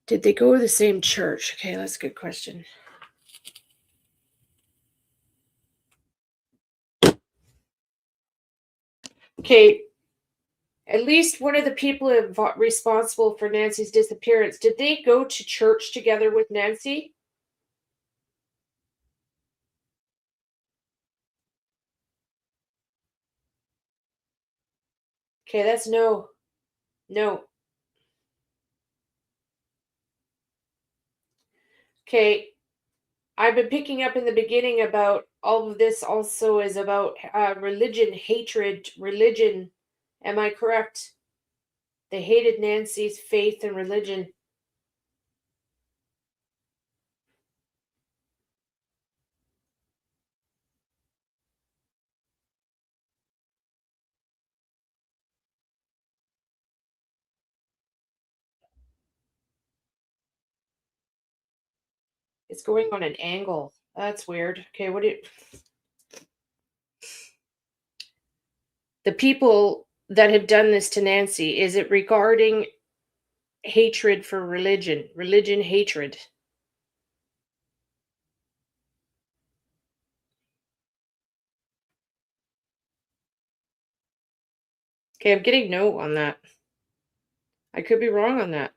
Did they go to the same church? Okay, that's a good question. Okay. At least one of the people responsible for Nancy's disappearance, did they go to church together with Nancy? Okay, that's no. No. Okay, I've been picking up in the beginning about all of this also is about religion, hatred, religion. Am I correct? They hated Nancy's faith and religion. It's going on an angle. That's weird. Okay, what do you... The people that have done this to Nancy, is it regarding hatred for religion? Religion hatred. Okay, I'm getting no on that. I could be wrong on that.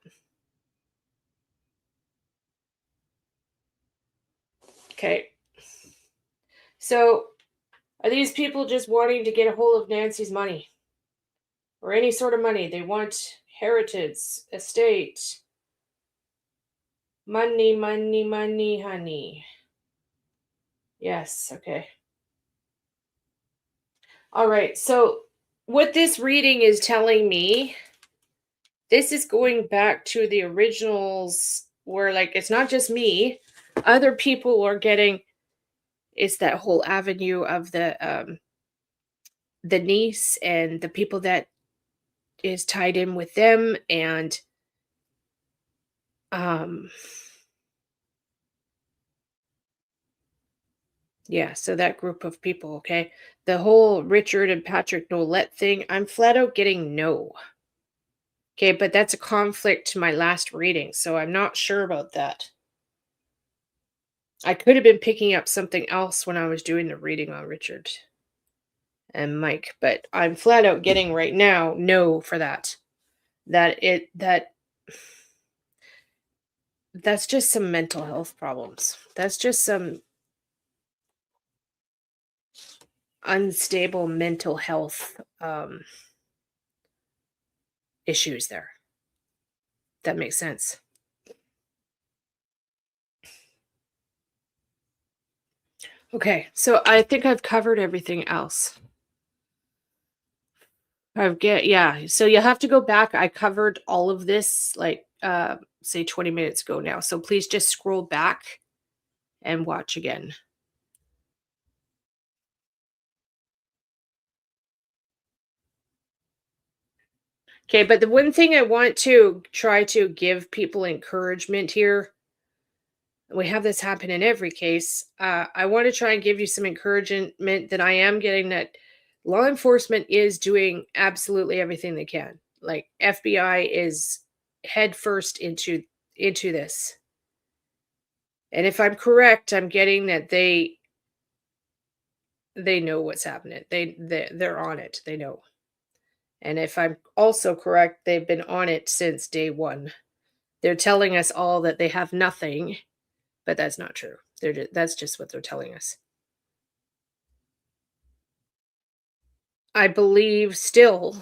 Okay. So, are these people just wanting to get a hold of Nancy's money? Or any sort of money? They want heritage, estate, money, money, money, honey. Yes, okay. All right. So, what this reading is telling me, this is going back to the originals where, like, it's not just me, other people are getting, it's that whole avenue of the niece and the people that is tied in with them, and um yeah, so that group of people. Okay, the whole Richard and Patrick Nolette thing, I'm flat out getting no. Okay, but that's a conflict to my last reading, so I'm not sure about that. I could have been picking up something else when I was doing the reading on Richard and Mike, but I'm flat out getting right now no for that. That's just some mental health problems. That's just some unstable mental health issues there. That makes sense. Okay, so I think I've covered everything else. Yeah. So you have to go back. I covered all of this like say 20 minutes ago now. So please just scroll back and watch again. Okay, but the one thing I want to try to give people encouragement here, we have this happen in every case. I want to try and give you some encouragement that I am getting, that law enforcement is doing absolutely everything they can. Like FBI is head first into this. And if I'm correct, I'm getting that they know what's happening. They're on it. They know. And if I'm also correct, they've been on it since day one. They're telling us all that they have nothing, but that's not true. That's just what they're telling us. I believe still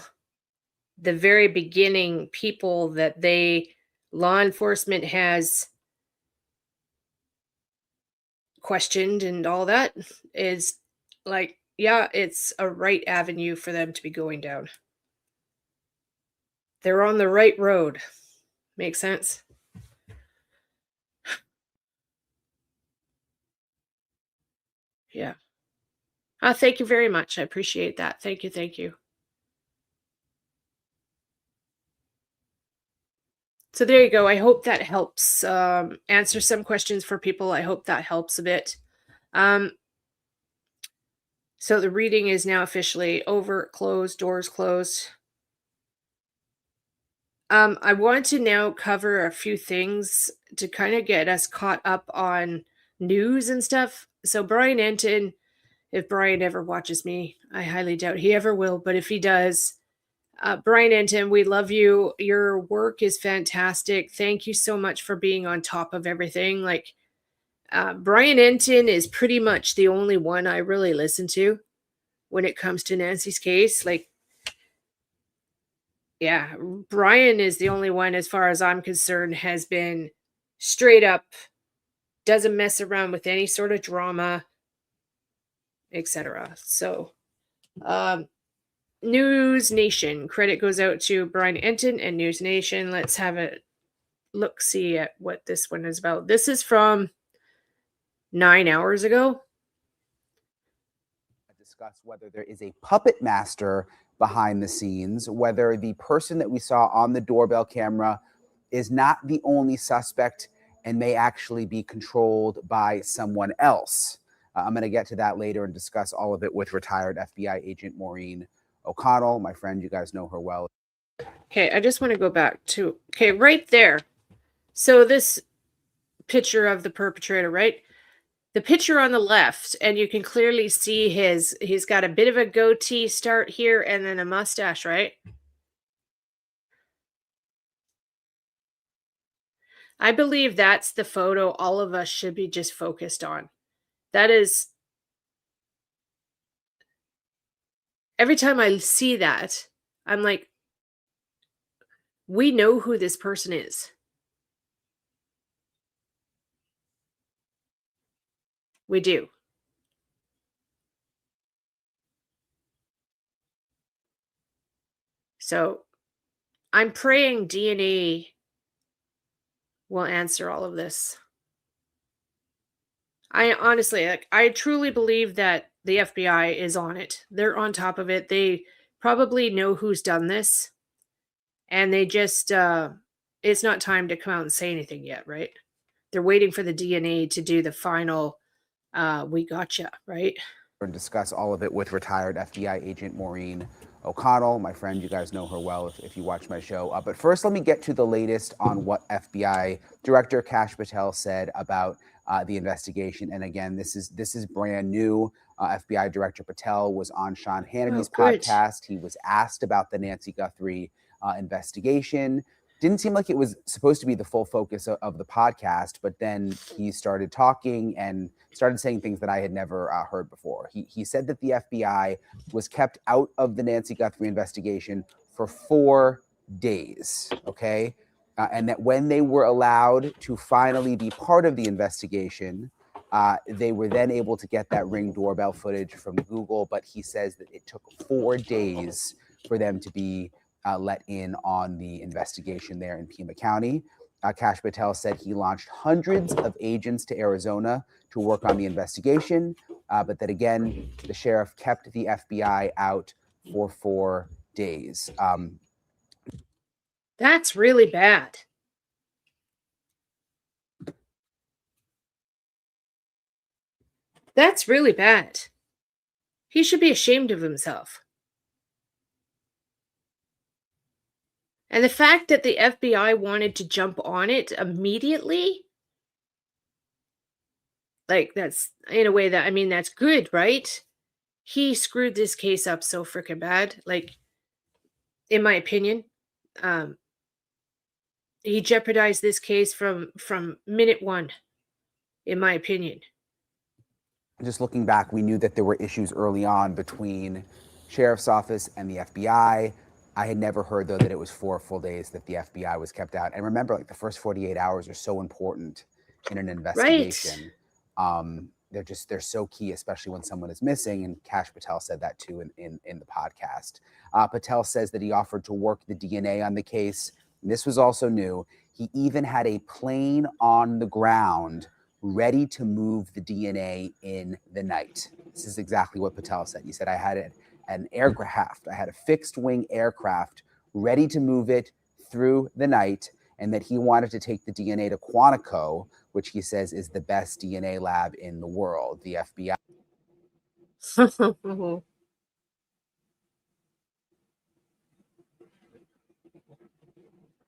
the very beginning people that law enforcement has questioned and all that is like, yeah, it's a right avenue for them to be going down. they're on the right road. Makes sense? Yeah. Thank you very much. I appreciate that. Thank you. Thank you. So there you go. I hope that helps answer some questions for people. I hope that helps a bit. So the reading is now officially over, closed, doors closed. I want to now cover a few things to kind of get us caught up on news and stuff. So Brian Enton, if Brian ever watches me, I highly doubt he ever will, but if he does, Brian Enton, we love you. Your work is fantastic. Thank you so much for being on top of everything. Like, Brian Enton is pretty much the only one I really listen to when it comes to Nancy's case. Like, yeah, Brian is the only one, as far as I'm concerned, has been straight up, doesn't mess around with any sort of drama, etc. So, News Nation, credit goes out to Brian Enton and News Nation. Let's have a look, see at what this one is about. This is from 9 hours ago. Discuss whether there is a puppet master behind the scenes, whether the person that we saw on the doorbell camera is not the only suspect and may actually be controlled by someone else. I'm going to get to that later and discuss all of it with retired FBI agent Maureen O'Connell, my friend. You guys know her well. Okay, I just want to go back to, okay, right there. So this picture of the perpetrator, right? The picture on the left, and you can clearly see he's got a bit of a goatee start here and then a mustache, right? I believe that's the photo all of us should be just focused on. That is, every time I see that, I'm like, we know who this person is. We do. So I'm praying DNA will answer all of this. I honestly, like, I truly believe that the FBI is on it. They're on top of it. They probably know who's done this. And they just, it's not time to come out and say anything yet, right? They're waiting for the DNA to do the final, we gotcha, right? And discuss all of it with retired FBI agent Maureen O'Connell, my friend. You guys know her well if you watch my show. But first, let me get to the latest on what FBI Director Kash Patel said about the investigation. And again, this is brand new. FBI Director Patel was on Sean Hannity's podcast. He was asked about the Nancy Guthrie investigation. Didn't seem like it was supposed to be the full focus of the podcast, but then he started talking and started saying things that I had never heard before. He said that the FBI was kept out of the Nancy Guthrie investigation for 4 days, okay? And that when they were allowed to finally be part of the investigation, they were then able to get that Ring doorbell footage from Google, but he says that it took 4 days for them to be let in on the investigation there in Pima County. Kash Patel said he launched hundreds of agents to Arizona to work on the investigation, but that again, the sheriff kept the FBI out for 4 days. That's really bad. That's really bad. He should be ashamed of himself. And the fact that the FBI wanted to jump on it immediately, like, that's, in a way that, I mean, that's good, right? He screwed this case up so freaking bad. Like, in my opinion, he jeopardized this case from minute one, in my opinion. Just looking back, we knew that there were issues early on between Sheriff's Office and the FBI. I had never heard, though, that it was 4 full days that the FBI was kept out. And remember, like, the first 48 hours are so important in an investigation. Right. they're so key, especially when someone is missing. And Kash Patel said that too in the podcast. Patel says that he offered to work the DNA on the case. And this was also new. He even had a plane on the ground ready to move the DNA in the night. This is exactly what Patel said. He said, I had an aircraft, I had a fixed wing aircraft ready to move it through the night, and that he wanted to take the DNA to Quantico, which he says is the best DNA lab in the world. The FBI.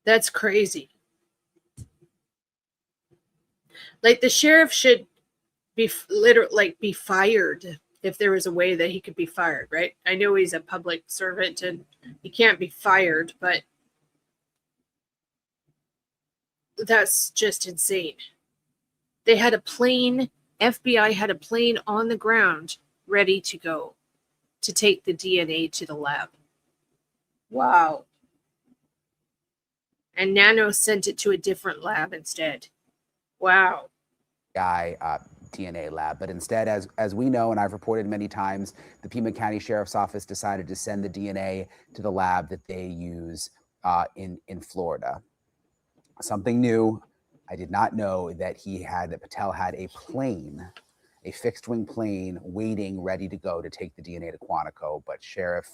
That's crazy. Like, the sheriff should be be fired if there was a way that he could be fired, right? I know he's a public servant and he can't be fired, but that's just insane. They had a plane, FBI had a plane on the ground ready to go to take the DNA to the lab. Wow. And Nano sent it to a different lab instead. Wow. DNA lab. But instead, as we know, and I've reported many times, the Pima County Sheriff's Office decided to send the DNA to the lab that they use in Florida. Something new. I did not know that Patel had a plane, a fixed wing plane waiting, ready to go to take the DNA to Quantico. But Sheriff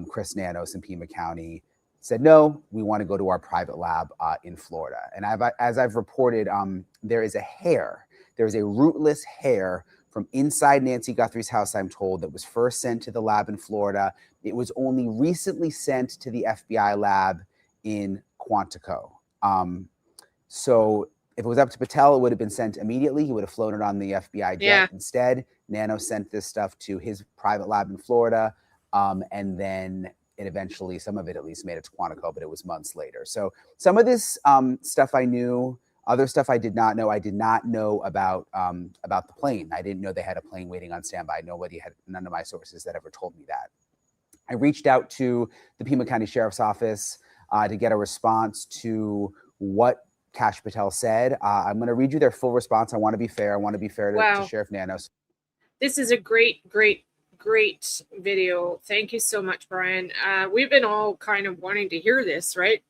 Chris Nanos in Pima County said, no, we want to go to our private lab in Florida. And as I've reported, there is a rootless hair from inside Nancy Guthrie's house, I'm told, that was first sent to the lab in Florida. It was only recently sent to the FBI lab in Quantico. So if it was up to Patel, it would have been sent immediately. He would have flown it on the FBI jet. Yeah. Instead, Nano sent this stuff to his private lab in Florida. And then it eventually, some of it at least, made it to Quantico, but it was months later. So some of this stuff I knew, other stuff I did not know. I did not know about the plane. I didn't know they had a plane waiting on standby. None of my sources that ever told me that. I reached out to the Pima County Sheriff's Office to get a response to what Kash Patel said. I'm going to read you their full response. I want to be fair. I want to be fair to Sheriff Nanos. This is a great video. Thank you so much, Brian. We've been all kind of wanting to hear this, right?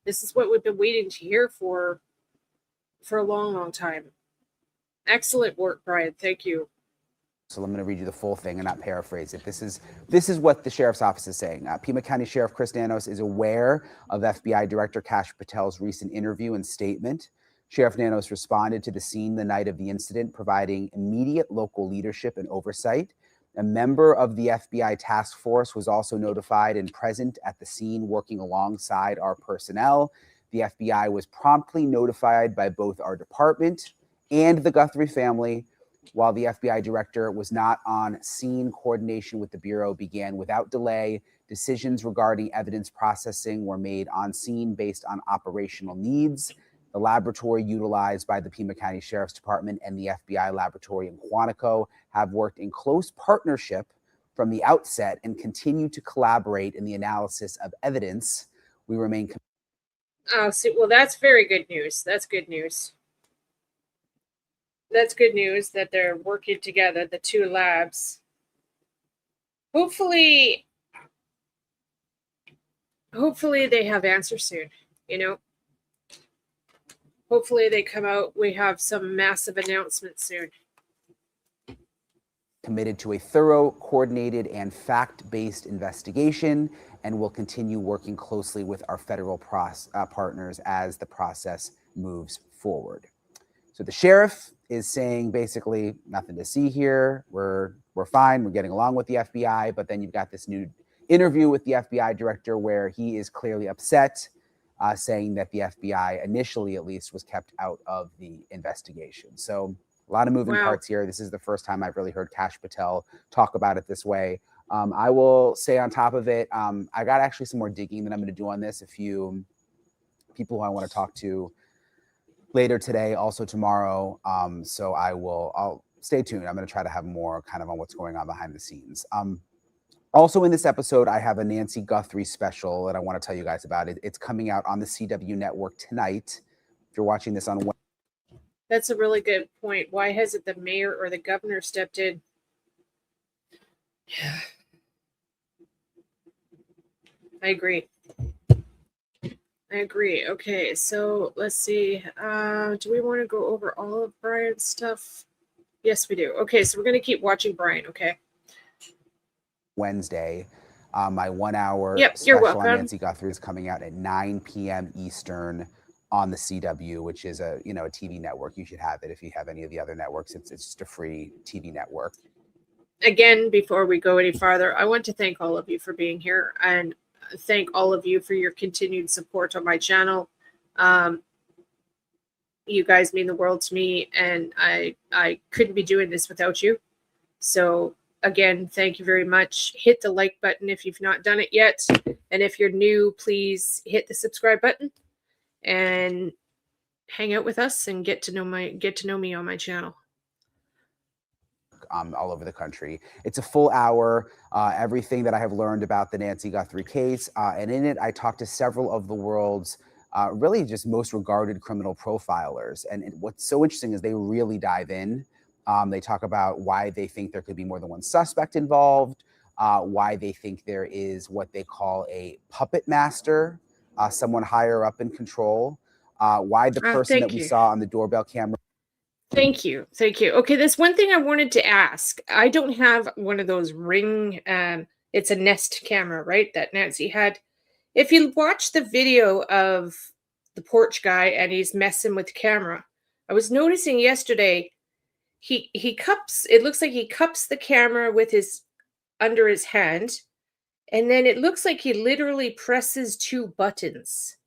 This is what we've been waiting to hear for a long time. Excellent work, Brian. Thank you. So I'm going to read you the full thing and not paraphrase it. This is what the Sheriff's Office is saying. Pima County Sheriff Chris Nanos is aware of FBI Director Kash Patel's recent interview and statement. Sheriff Nanos responded to the scene the night of the incident, providing immediate local leadership and oversight. A member of the FBI task force was also notified and present at the scene, working alongside our personnel. The FBI was promptly notified by both our department and the Guthrie family. While the FBI director was not on scene, coordination with the Bureau began without delay. Decisions regarding evidence processing were made on scene based on operational needs. The laboratory utilized by the Pima County Sheriff's Department and the FBI laboratory in Quantico have worked in close partnership from the outset and continue to collaborate in the analysis of evidence. We remain. Well, that's very good news. That's good news. That's good news that they're working together, the two labs. Hopefully they have answers soon, Hopefully they come out, we have some massive announcements soon. Committed to a thorough, coordinated, and fact-based investigation, and will continue working closely with our federal partners as the process moves forward. So the sheriff is saying basically nothing to see here. We're fine. We're getting along with the FBI. But then you've got this new interview with the FBI director where he is clearly upset, saying that the FBI initially, at least, was kept out of the investigation. So a lot of moving parts here. This is the first time I've really heard Kash Patel talk about it this way. I will say on top of it, I got actually some more digging that I'm going to do on this. A few people who I want to talk to later today, also tomorrow. So I'll stay tuned. I'm going to try to have more kind of on what's going on behind the scenes. Also in this episode, I have a Nancy Guthrie special that I want to tell you guys about. It's coming out on the CW network tonight. If you're watching this on That's a really good point. Why hasn't the mayor or the governor stepped in? Yeah. I agree. Okay, so let's see. Do we want to go over all of Brian's stuff? Yes, we do. Okay, so we're going to keep watching Brian, okay? Wednesday. My 1 hour Yep, you're special welcome. on Nancy Guthrie is coming out at 9 p.m. Eastern on the CW, which is a TV network. You should have it if you have any of the other networks. It's just a free TV network. Again, before we go any farther, I want to thank all of you for being here and thank all of you for your continued support on my channel. You guys mean the world to me, and I couldn't be doing this without you. So again, thank you very much. Hit the like button if you've not done it yet. And if you're new, please hit the subscribe button and hang out with us and get to know me on my channel. All over the country. It's a full hour, everything that I have learned about the Nancy Guthrie case. And in it, I talked to several of the world's really just most regarded criminal profilers. And what's so interesting is they really dive in. They talk about why they think there could be more than one suspect involved, why they think there is what they call a puppet master, someone higher up in control, why the person that we saw on the doorbell camera. Thank you. Okay, there's one thing I wanted to ask. I don't have one of those Ring, it's a Nest camera, right, that Nancy had. If you watch the video of the porch guy and he's messing with the camera, I was noticing yesterday he cups, it looks like he cups the camera with his under his hand, and then it looks like he literally presses two buttons.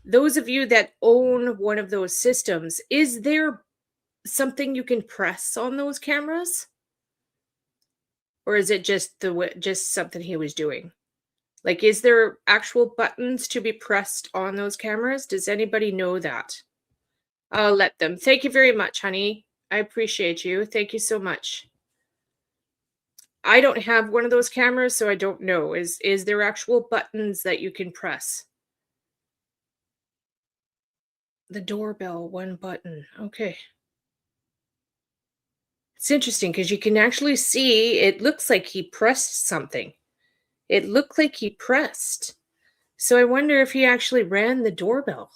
Those of you that own one of those systems, is there something you can press on those cameras, or is it just something he was doing? Like, is there actual buttons to be pressed on those cameras? Does anybody know that? I'll let them. Thank you very much, honey. I appreciate you. Thank you so much. I don't have one of those cameras, so I don't know. Is there actual buttons that you can press? The doorbell, one button. Okay. It's interesting because you can actually see, it looks like he pressed something. It looked like he pressed. So I wonder if he actually ran the doorbell.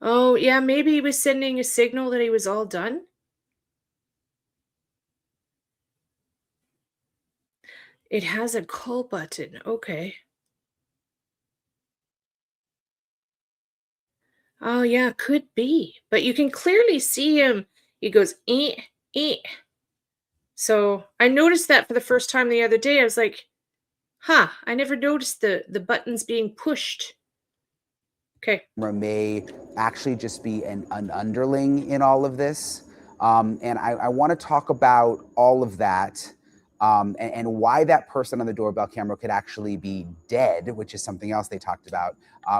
Oh, yeah, maybe he was sending a signal that he was all done. It has a call button. Okay. Oh, yeah, could be. But you can clearly see him. He goes, eh, eh. So I noticed that for the first time the other day. I was like, huh, I never noticed the buttons being pushed. Okay. May actually just be an underling in all of this. And I want to talk about all of that and why that person on the doorbell camera could actually be dead, which is something else they talked about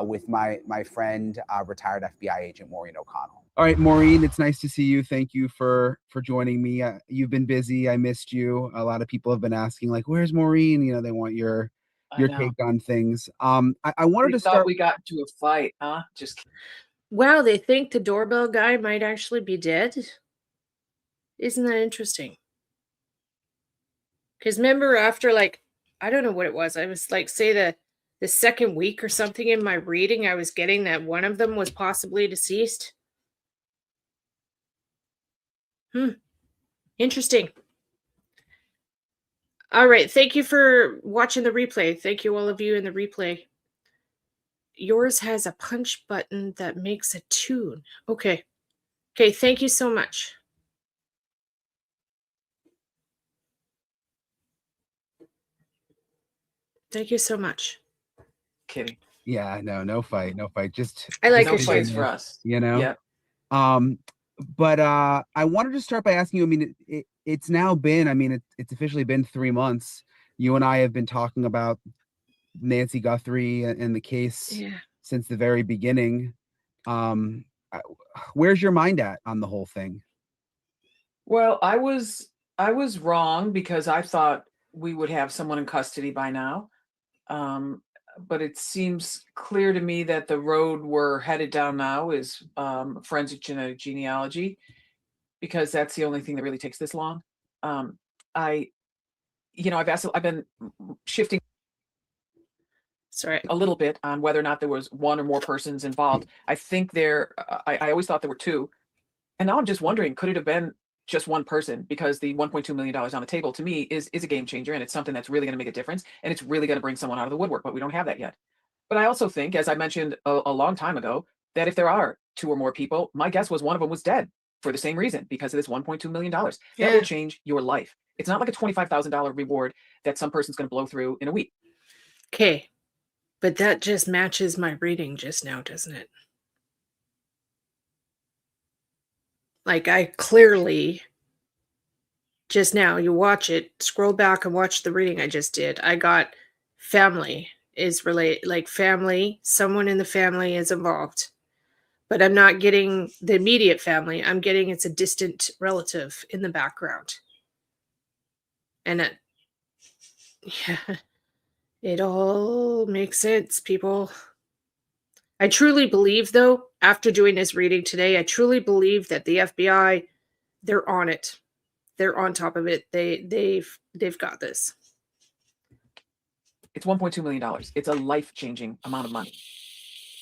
with my friend, retired FBI agent Maureen O'Connell. All right, Maureen, it's nice to see you. Thank you for joining me. You've been busy. I missed you. A lot of people have been asking, like, where's Maureen? You know, they want your take on things. I wanted to start. We got into a fight, huh? Just kidding. Wow, they think the doorbell guy might actually be dead? Isn't that interesting? Because remember, after, like, I don't know what it was. I was like, say the second week or something in my reading, I was getting that one of them was possibly deceased. Interesting. All right. Thank you for watching the replay. Thank you, all of you in the replay. Yours has a punch button that makes a tune. Okay. Okay. Thank you so much. Thank you so much. Kidding. Yeah, no fight. Just I like No your fights shit. for us. You know? Yeah. But I wanted to start by asking you, I mean, it's now been, I mean, it's officially been 3 months. You and I have been talking about Nancy Guthrie and the case since the very beginning. Where's your mind at on the whole thing? Well, I was wrong because I thought we would have someone in custody by now. but it seems clear to me that the road we're headed down now is forensic genetic genealogy, because that's the only thing that really takes this long. I've been shifting Sorry. a little bit on whether or not there was one or more persons involved. I think I always thought there were two. And now I'm just wondering, could it have been just one person? Because the $1.2 million on the table to me is a game changer, and it's something that's really going to make a difference, and it's really going to bring someone out of the woodwork, but we don't have that yet. But I also think, as I mentioned a long time ago, that if there are two or more people, my guess was one of them was dead for the same reason, because of this $1.2 million. That Yeah. will change your life. It's not like a $25,000 reward that some person's going to blow through in a week. Okay. But that just matches my reading just now, doesn't it? Like, I clearly, just now, you watch it, scroll back and watch the reading I just did. I got family is related, like family, someone in the family is involved. But I'm not getting the immediate family. I'm getting it's a distant relative in the background. And yeah, it all makes sense, people. I truly believe, though, after doing this reading today, I truly believe that the FBI, they're on it. They're on top of it. They've got this. It's $1.2 million. It's a life-changing amount of money.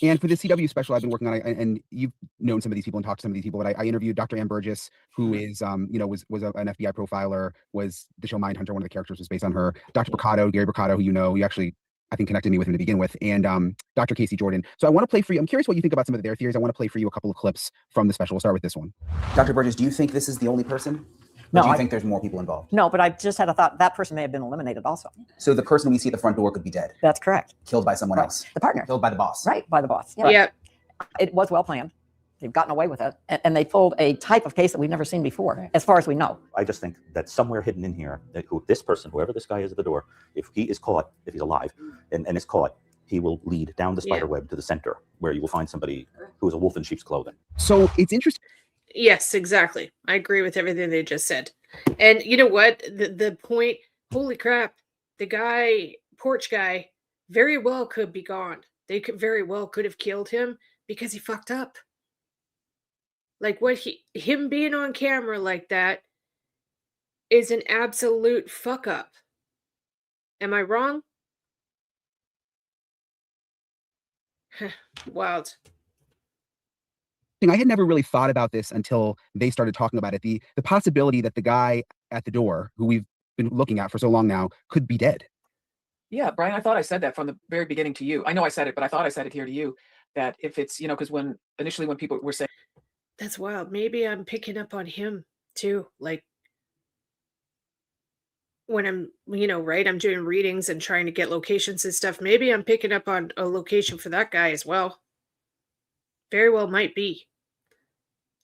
And for the CW special I've been working on, and you've known some of these people and talked to some of these people, but I interviewed Dr. Ann Burgess, who is, an FBI profiler, was the show Mindhunter. One of the characters was based on her. Dr. Bricado, Gary Bricado, who you actually, I think, connected me with him to begin with, and Dr. Casey Jordan. So I want to play for you. I'm curious what you think about some of their theories. I want to play for you a couple of clips from the special. We'll start with this one. Dr. Burgess, do you think this is the only person? No, Or do you think there's more people involved? No, but I just had a thought that person may have been eliminated also. So the person we see at the front door could be dead, That's correct. killed by someone else, The partner. killed by the boss. Right, by the boss. Yeah. It was well planned. They've gotten away with it. And they pulled a type of case that we've never seen before, as far as we know. I just think that somewhere hidden in here, that this person, whoever this guy is at the door, if he is caught, if he's alive and is caught, he will lead down the spider web to the center, where you will find somebody who is a wolf in sheep's clothing. So it's interesting. Yes, exactly. I agree with everything they just said. And you know what? The point, holy crap, the guy, porch guy, very well could be gone. They could very well could have killed him because he fucked up. Like him being on camera like that is an absolute fuck up. Am I wrong? Wild. I had never really thought about this until they started talking about it. The possibility that the guy at the door, who we've been looking at for so long now, could be dead. Yeah, Brian, I thought I said that from the very beginning to you. I know I said it, but I thought I said it here to you, that if it's, because initially when people were saying, That's wild. Maybe I'm picking up on him too. Like when I'm, right, I'm doing readings and trying to get locations and stuff. Maybe I'm picking up on a location for that guy as well. Very well might be.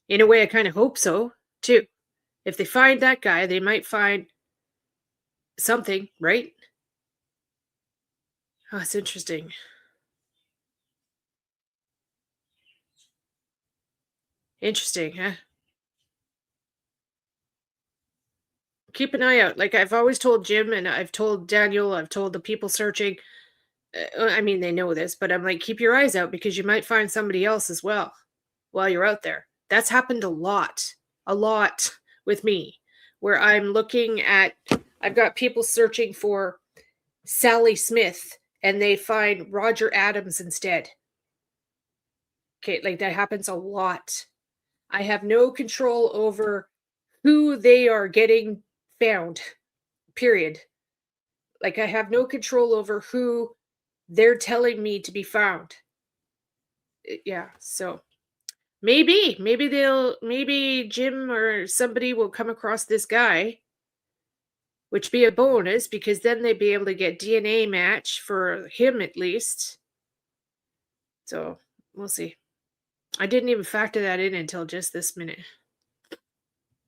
In a way, I kind of hope so, too. If they find that guy, they might find something, right? Oh, it's interesting. Interesting, huh? Keep an eye out. Like I've always told Jim and I've told Daniel, I've told the people searching. I mean, they know this, but I'm like, keep your eyes out because you might find somebody else as well while you're out there. That's happened a lot with me, where I'm looking at, I've got people searching for Sally Smith and they find Roger Adams instead. Okay, like that happens a lot. I have no control over who they are getting found, period. Like I have no control over who they're telling me to be found. Yeah, so maybe Jim or somebody will come across this guy, which be a bonus because then they'd be able to get DNA match for him at least. So we'll see. I didn't even factor that in until just this minute.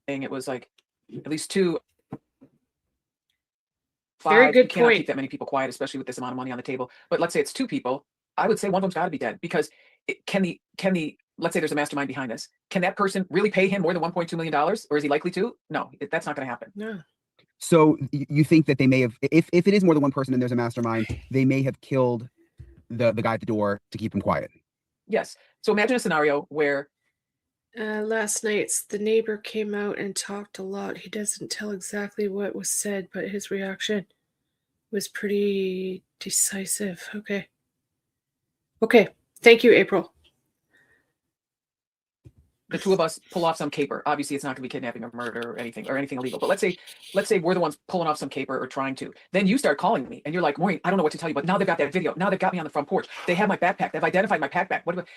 it was like at least 2, 5. Very good you cannot point. keep that many people quiet, especially with this amount of money on the table. But let's say it's 2 people. I would say one of them's got to be dead, because let's say there's a mastermind behind this. Can that person really pay him more than $1.2 million, or is he likely to? No, that's not going to happen. No. So you think that they may have, if it is more than one person and there's a mastermind, they may have killed the guy at the door to keep him quiet. Yes. So imagine a scenario where Last night, the neighbor came out and talked a lot. He doesn't tell exactly what was said, but his reaction was pretty decisive. Okay. Okay. Thank you, April. the two of us pull off some caper. Obviously, it's not going to be kidnapping or murder or anything illegal. But let's say we're the ones pulling off some caper or trying to. Then you start calling me, and you're like, Maureen, I don't know what to tell you. But now they've got that video. Now they've got me on the front porch. They have my backpack. They've identified my backpack. What about,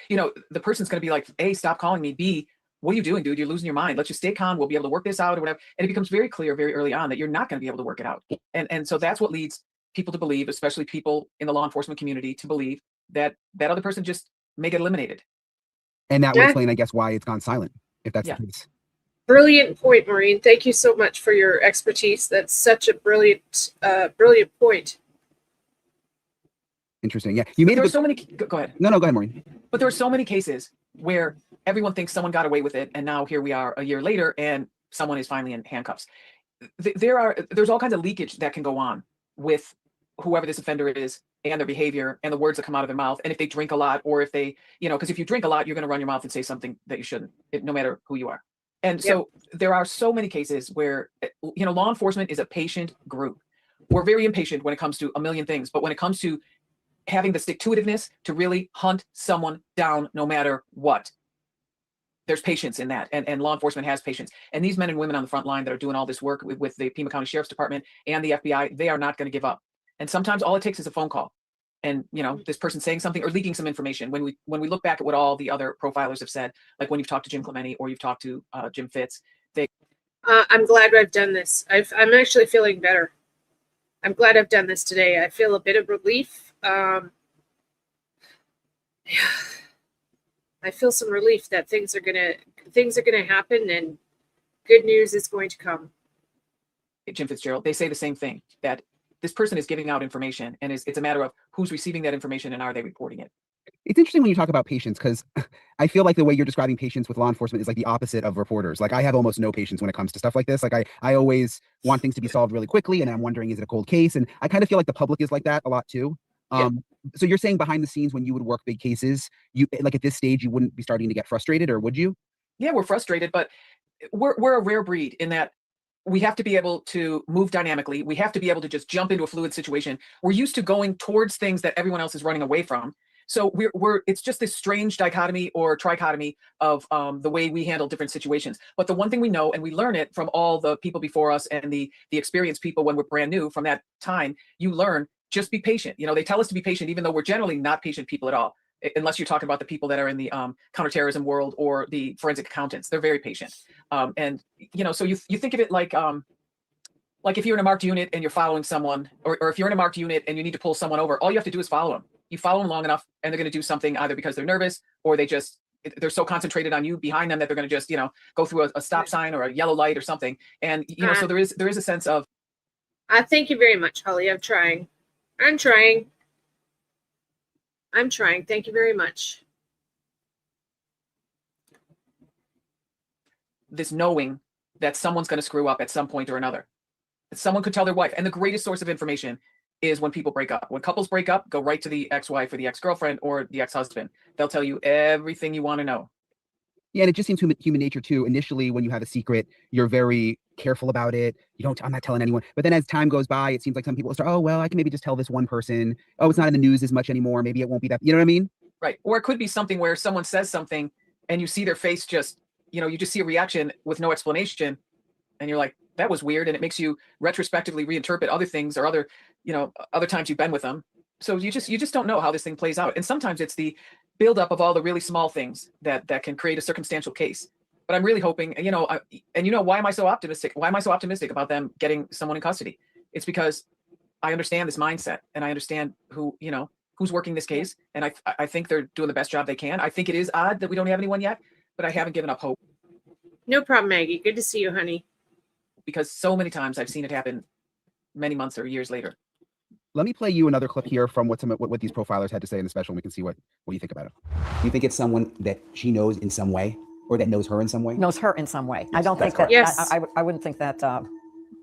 the person's going to be like, A, stop calling me. B, what are you doing, dude? You're losing your mind. Let's just stay calm. We'll be able to work this out or whatever. And it becomes very clear very early on that you're not going to be able to work it out. And so that's what leads people to believe, especially people in the law enforcement community, to believe that that other person just may get eliminated. And that would explain, I guess, why it's gone silent, if that's the case. Brilliant point, Maureen. Thank you so much for your expertise. That's such a brilliant point. Interesting. Yeah. You made There's so many. Go ahead. No, go ahead, Maureen. But there are so many cases where everyone thinks someone got away with it, and now here we are a year later, and someone is finally in handcuffs. There's all kinds of leakage that can go on with whoever this offender is and their behavior and the words that come out of their mouth. And if they drink a lot, or if they, because if you drink a lot, you're going to run your mouth and say something that you shouldn't, no matter who you are. And so there are so many cases where, law enforcement is a patient group. We're very impatient when it comes to a million things, but when it comes to having the stick-to-itiveness to really hunt someone down no matter what, there's patience in that, and law enforcement has patience. And these men and women on the front line that are doing all this work with the Pima County Sheriff's Department and the FBI, they are not going to give up. And sometimes all it takes is a phone call, and this person saying something or leaking some information. When we look back at what all the other profilers have said, like when you've talked to Jim Clemente or you've talked to Jim Fitz, I'm glad I've done this. I'm actually feeling better. I'm glad I've done this today. I feel a bit of relief. I feel some relief that things are gonna happen and good news is going to come. Jim Fitzgerald, they say the same thing, that this person is giving out information, and it's a matter of who's receiving that information and are they reporting it. It's interesting when you talk about patience, because I feel like the way you're describing patience with law enforcement is like the opposite of reporters. Like, I have almost no patience when it comes to stuff like this. Like, I always want things to be solved really quickly, and I'm wondering, is it a cold case? And I kind of feel like the public is like that a lot too. So you're saying behind the scenes, when you would work big cases, you, like, at this stage, you wouldn't be starting to get frustrated, or would you? Yeah, we're frustrated, but we're a rare breed in that we have to be able to move dynamically. We have to be able to just jump into a fluid situation. We're used to going towards things that everyone else is running away from. So it's just this strange dichotomy or trichotomy of the way we handle different situations. But the one thing we know, and we learn it from all the people before us and the experienced people when we're brand new from that time, you learn, just be patient. They tell us to be patient, even though we're generally not patient people at all, unless you're talking about the people that are in the counterterrorism world or the forensic accountants. They're very patient. So you think of it like if you're in a marked unit and you're following someone, or if you're in a marked unit and you need to pull someone over, all you have to do is follow them. You follow them long enough and they're going to do something, either because they're nervous or they're so concentrated on you behind them that they're going to just, go through a stop sign or a yellow light or something. And, so there is a sense of. Thank you very much, Holly. I'm trying. Thank you very much. This knowing that someone's going to screw up at some point or another. Someone could tell their wife. And the greatest source of information is when people break up. When couples break up, go right to the ex-wife or the ex-girlfriend or the ex-husband. They'll tell you everything you want to know. Yeah, and it just seems human nature too. Initially, when you have a secret, you're very careful about it. I'm not telling anyone. But then as time goes by, it seems like some people start, oh, well, I can maybe just tell this one person. Oh, it's not in the news as much anymore. Maybe it won't be that. You know what I mean? Right. Or it could be something where someone says something and you see their face just, you just see a reaction with no explanation. And you're like, that was weird. And it makes you retrospectively reinterpret other things or other times you've been with them. So you just don't know how this thing plays out. And sometimes it's the buildup of all the really small things that can create a circumstantial case. But I'm really hoping, why am I so optimistic? Why am I so optimistic about them getting someone in custody? It's because I understand this mindset and I understand who's working this case. And I think they're doing the best job they can. I think it is odd that we don't have anyone yet, but I haven't given up hope. No problem, Maggie. Good to see you, honey. Because so many times I've seen it happen many months or years later. Let me play you another clip here from what these profilers had to say in the special, and we can see what you think about it. Do you think it's someone that she knows in some way, or that knows her in some way? Knows her in some way. Yes, I don't think that. Yes. I wouldn't think that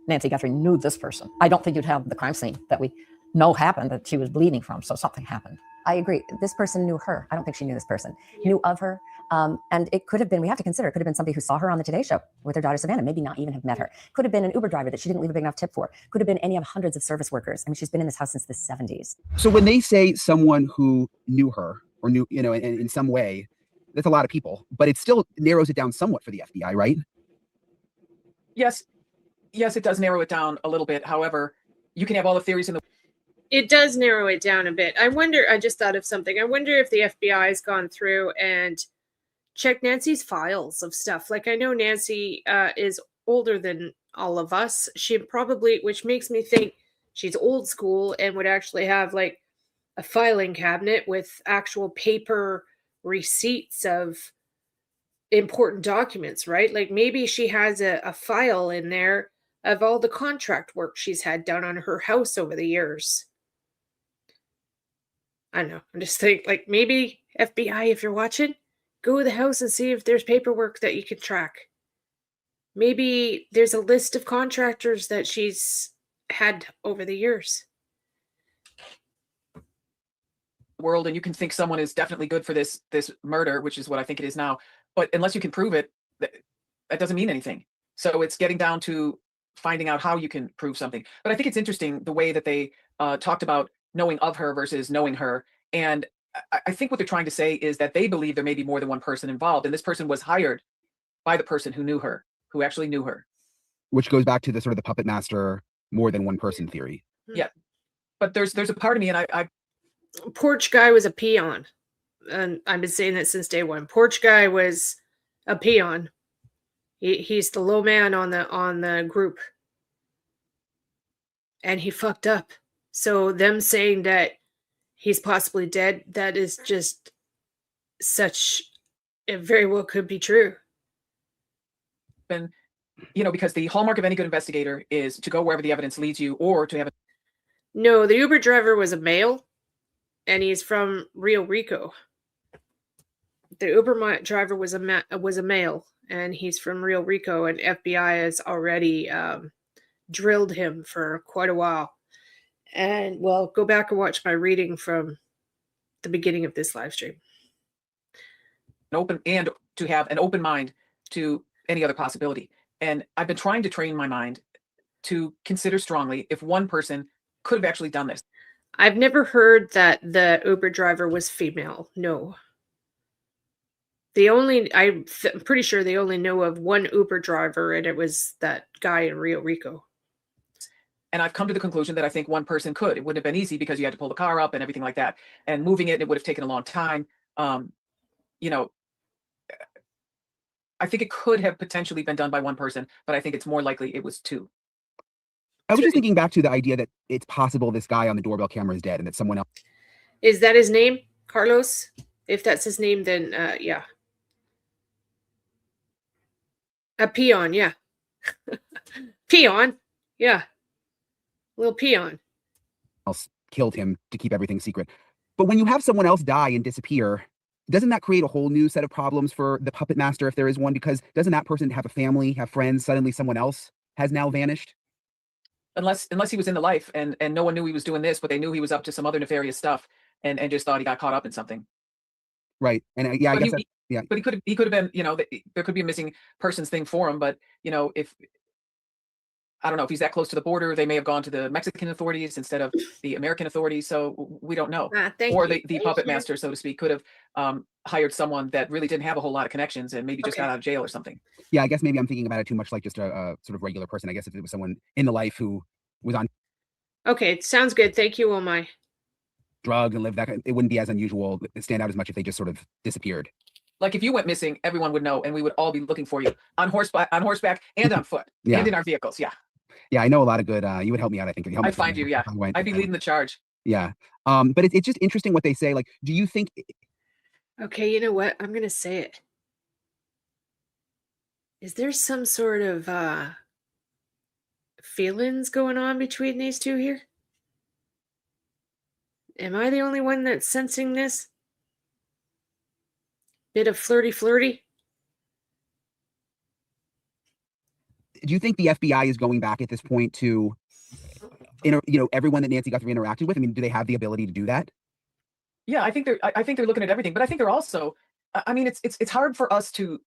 Nancy Guthrie knew this person. I don't think you'd have the crime scene that we know happened, that she was bleeding from. So something happened. I agree. This person knew her. I don't think she knew this person. Knew of her. And it could have been, we have to consider, it could have been somebody who saw her on the Today Show with her daughter Savannah, maybe not even have met her. Could have been an Uber driver that she didn't leave a big enough tip for. Could have been any of hundreds of service workers. I mean, she's been in this house since the 70s. So when they say someone who knew her or knew, you know, in some way, that's a lot of people, but it still narrows it down somewhat for the FBI, right? Yes, it does narrow it down a little bit. However, you can have all the theories in the. It does narrow it down a bit. I wonder, I just thought of something. I wonder if the FBI has gone through and checked Nancy's files of stuff. Like, I know Nancy is older than all of us. She probably, which makes me think she's old school and would actually have like a filing cabinet with actual paper receipts of important documents, right? Like maybe she has a file in there of all the contract work she's had done on her house over the years. I don't know. I'm just thinking, like, maybe FBI, if you're watching, go to the house and see if there's paperwork that you can track. Maybe there's a list of contractors that she's had over the years. World, and you can think someone is definitely good for this murder, which is what I think it is now. But unless you can prove it, that doesn't mean anything. So it's getting down to finding out how you can prove something. But I think it's interesting the way that they talked about knowing of her versus knowing her. And I think what they're trying to say is that they believe there may be more than one person involved, and this person was hired by the person who knew her, who actually knew her. Which goes back to the sort of the puppet master, more than one person theory. Yeah, but there's a part of me, and I Porch Guy was a peon, and I've been saying that since day one. Porch Guy was a peon. He's the low man on the group, and he fucked up. So them saying that he's possibly dead, that is just such, it very well could be true. And because the hallmark of any good investigator is to go wherever the evidence leads you, or to have a. No, the Uber driver was a male, and he's from Rio Rico. The Uber driver was a male, and he's from Rio Rico, and FBI has already drilled him for quite a while. And well, go back and watch my reading from the beginning of this live stream. And to have an open mind to any other possibility. And I've been trying to train my mind to consider strongly if one person could have actually done this. I've never heard that the Uber driver was female. No. I'm pretty sure they only know of one Uber driver, and it was that guy in Rio Rico. And I've come to the conclusion that I think one person could. It wouldn't have been easy because you had to pull the car up and everything like that. And moving it would have taken a long time. I think it could have potentially been done by one person, but I think it's more likely it was two. I was just thinking back to the idea that it's possible this guy on the doorbell camera is dead and that someone else. Is that his name, Carlos? If that's his name, then yeah. A peon, yeah. Peon, yeah. Little peon. Else killed him to keep everything secret. But when you have someone else die and disappear, doesn't that create a whole new set of problems for the puppet master, if there is one? Because doesn't that person have a family, have friends? Suddenly someone else has now vanished? Unless he was in the life and no one knew he was doing this, but they knew he was up to some other nefarious stuff and just thought he got caught up in something. Right. And yeah, I guess yeah. But he could have been, there could be a missing persons thing for him. But, if I don't know if he's that close to the border, they may have gone to the Mexican authorities instead of the American authorities. So we don't know. Or the puppet master, so to speak, could have hired someone that really didn't have a whole lot of connections and maybe just got out of jail or something. Yeah, I guess maybe I'm thinking about it too much like just a sort of regular person. I guess if it was someone in the life who was on. Okay, sounds good. Thank you, Omai. Drugs and lived that, it wouldn't be as unusual, stand out as much if they just sort of disappeared. Like if you went missing, everyone would know, and we would all be looking for you on horseback and on foot, yeah. And in our vehicles. Yeah. Yeah, I know a lot of good. You would help me out, I think. I'd find you. Yeah, I'd be leading the charge. Yeah, but it's just interesting what they say. Like, do you think? Okay, you know what? I'm gonna say it. Is there some sort of feelings going on between these two here? Am I the only one that's sensing this? Bit of flirty. Do you think the FBI is going back at this point to, everyone that Nancy Guthrie interacted with? I mean, do they have the ability to do that? Yeah, I think they're looking at everything, but I think they're also, I mean, it's hard for us to.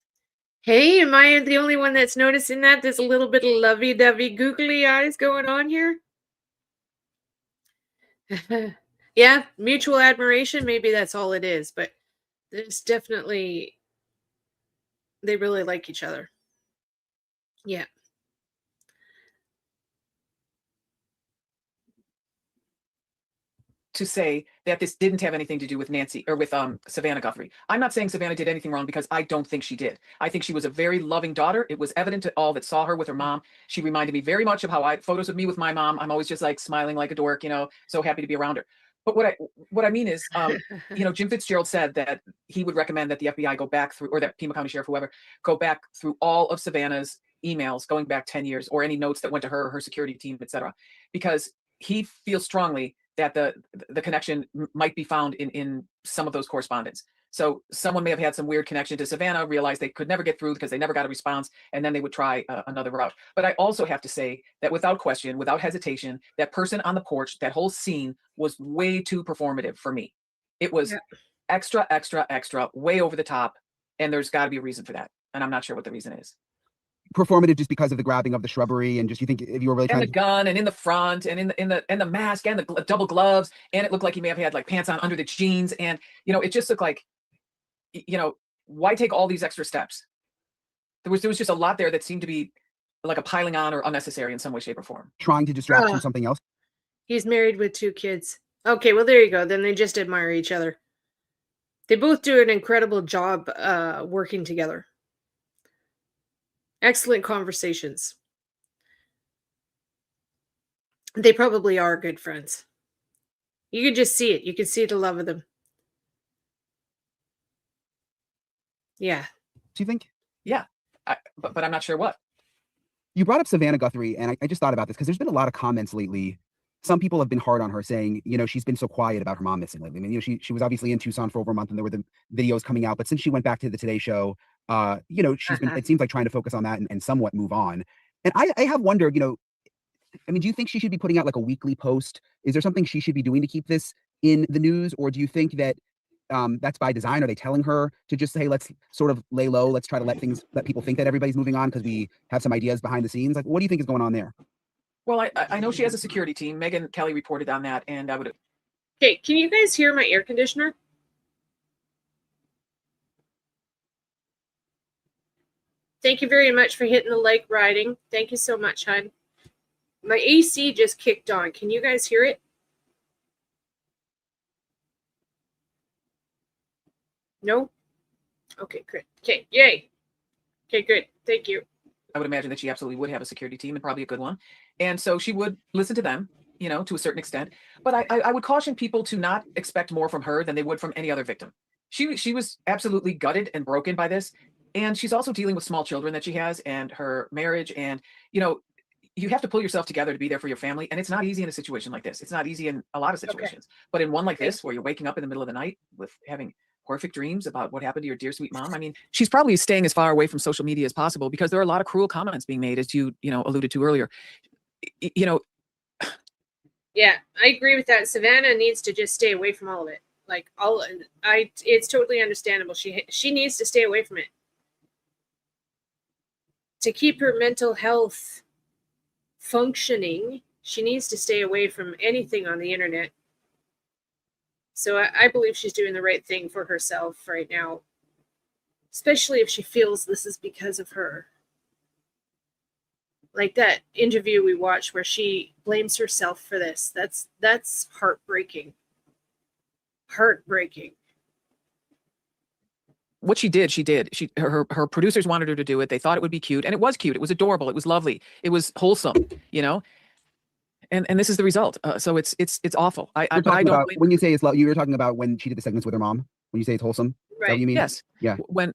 Hey, am I the only one that's noticing that? There's a little bit of lovey-dovey googly eyes going on here. Yeah, mutual admiration. Maybe that's all it is, but there's definitely, they really like each other. Yeah. To say that this didn't have anything to do with Nancy or with Savannah Guthrie. I'm not saying Savannah did anything wrong, because I don't think she did. I think she was a very loving daughter. It was evident to all that saw her with her mom. She reminded me very much of how photos of me with my mom. I'm always just like smiling like a dork, so happy to be around her. But what I mean is, Jim Fitzgerald said that he would recommend that the FBI go back through, or that Pima County Sheriff, whoever, go back through all of Savannah's emails going back 10 years, or any notes that went to her, her security team, etc., because he feels strongly that the connection might be found in some of those correspondence. So someone may have had some weird connection to Savannah, realized they could never get through because they never got a response, and then they would try another route. But I also have to say that without question, without hesitation, that person on the porch, that whole scene was way too performative for me. It was extra, extra, extra, way over the top, and there's got to be a reason for that. And I'm not sure what the reason is. Performative just because of the grabbing of the shrubbery, and just, you think if you were really and trying the gun, and in the front, and in the mask, and the double gloves, and it looked like he may have had like pants on under the jeans, and it just looked like, why take all these extra steps? There was just a lot there that seemed to be like a piling on or unnecessary in some way, shape, or form. trying to distract from something else? He's married with 2 kids. Okay, well, there you go. Then they just admire each other. They both do an incredible job working together. Excellent conversations. They probably are good friends. You can just see it. You can see the love of them. Yeah. Do you think? Yeah, but I'm not sure what. You brought up Savannah Guthrie, and I just thought about this because there's been a lot of comments lately. Some people have been hard on her, saying, she's been so quiet about her mom missing lately. I mean, she was obviously in Tucson for over a month, and there were the videos coming out. But since she went back to the Today Show, she's been, it seems like, trying to focus on that and somewhat move on. And I have wondered, I mean, do you think she should be putting out like a weekly post? Is there something she should be doing to keep this in the news? Or do you think that that's by design? Are they telling her to just say, let's sort of lay low, let's try to let people think that everybody's moving on because we have some ideas behind the scenes? Like, what do you think is going on there? Well, I know she has a security team. Megan Kelly reported on that, and I would. Okay, can you guys hear my air conditioner? Thank you very much for hitting the like, READiNG. Thank you so much, hon. My AC just kicked on. Can you guys hear it? No? Okay, good. Okay, yay. Okay, good. Thank you. I would imagine that she absolutely would have a security team, and probably a good one. And so she would listen to them, to a certain extent. But I would caution people to not expect more from her than they would from any other victim. She was absolutely gutted and broken by this. And she's also dealing with small children that she has, and her marriage. And, you have to pull yourself together to be there for your family. And it's not easy in a situation like this. It's not easy in a lot of situations. Okay. But in one like this, where you're waking up in the middle of the night with having horrific dreams about what happened to your dear sweet mom, I mean, she's probably staying as far away from social media as possible, because there are a lot of cruel comments being made, as you alluded to earlier. Yeah, I agree with that. Savannah needs to just stay away from all of it. Like, it's totally understandable. She needs to stay away from it. To keep her mental health functioning, she needs to stay away from anything on the internet. So I believe she's doing the right thing for herself right now, especially if she feels this is because of her. Like that interview we watched where she blames herself for this. That's heartbreaking. Heartbreaking. What she did. Her producers wanted her to do it. They thought it would be cute, and it was cute. It was adorable. It was lovely. It was wholesome, And this is the result. So it's awful. I don't. When you say it's love, you were talking about when she did the segments with her mom. When you say it's wholesome, right? Is that what you mean? Yes. Yeah. When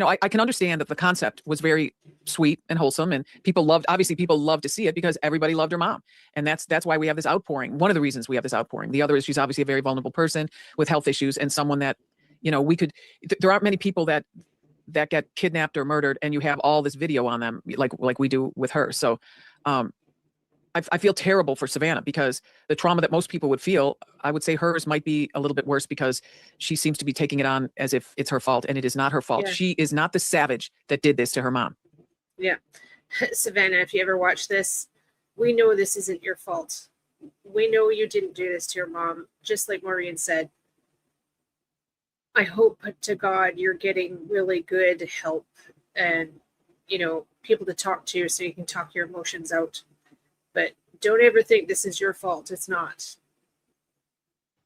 I can understand that the concept was very sweet and wholesome, and people loved to see it because everybody loved her mom, and that's why we have this outpouring. One of the reasons we have this outpouring. The other is she's obviously a very vulnerable person with health issues, and someone that there aren't many people that get kidnapped or murdered, and you have all this video on them like we do with her. So I feel terrible for Savannah because the trauma that most people would feel, I would say hers might be a little bit worse because she seems to be taking it on as if it's her fault, and it is not her fault. Yeah. She is not the savage that did this to her mom. Yeah. Savannah, if you ever watch this, we know this isn't your fault. We know you didn't do this to your mom, just like Maureen said. I hope to God you're getting really good help and, people to talk to so you can talk your emotions out. But don't ever think this is your fault. It's not.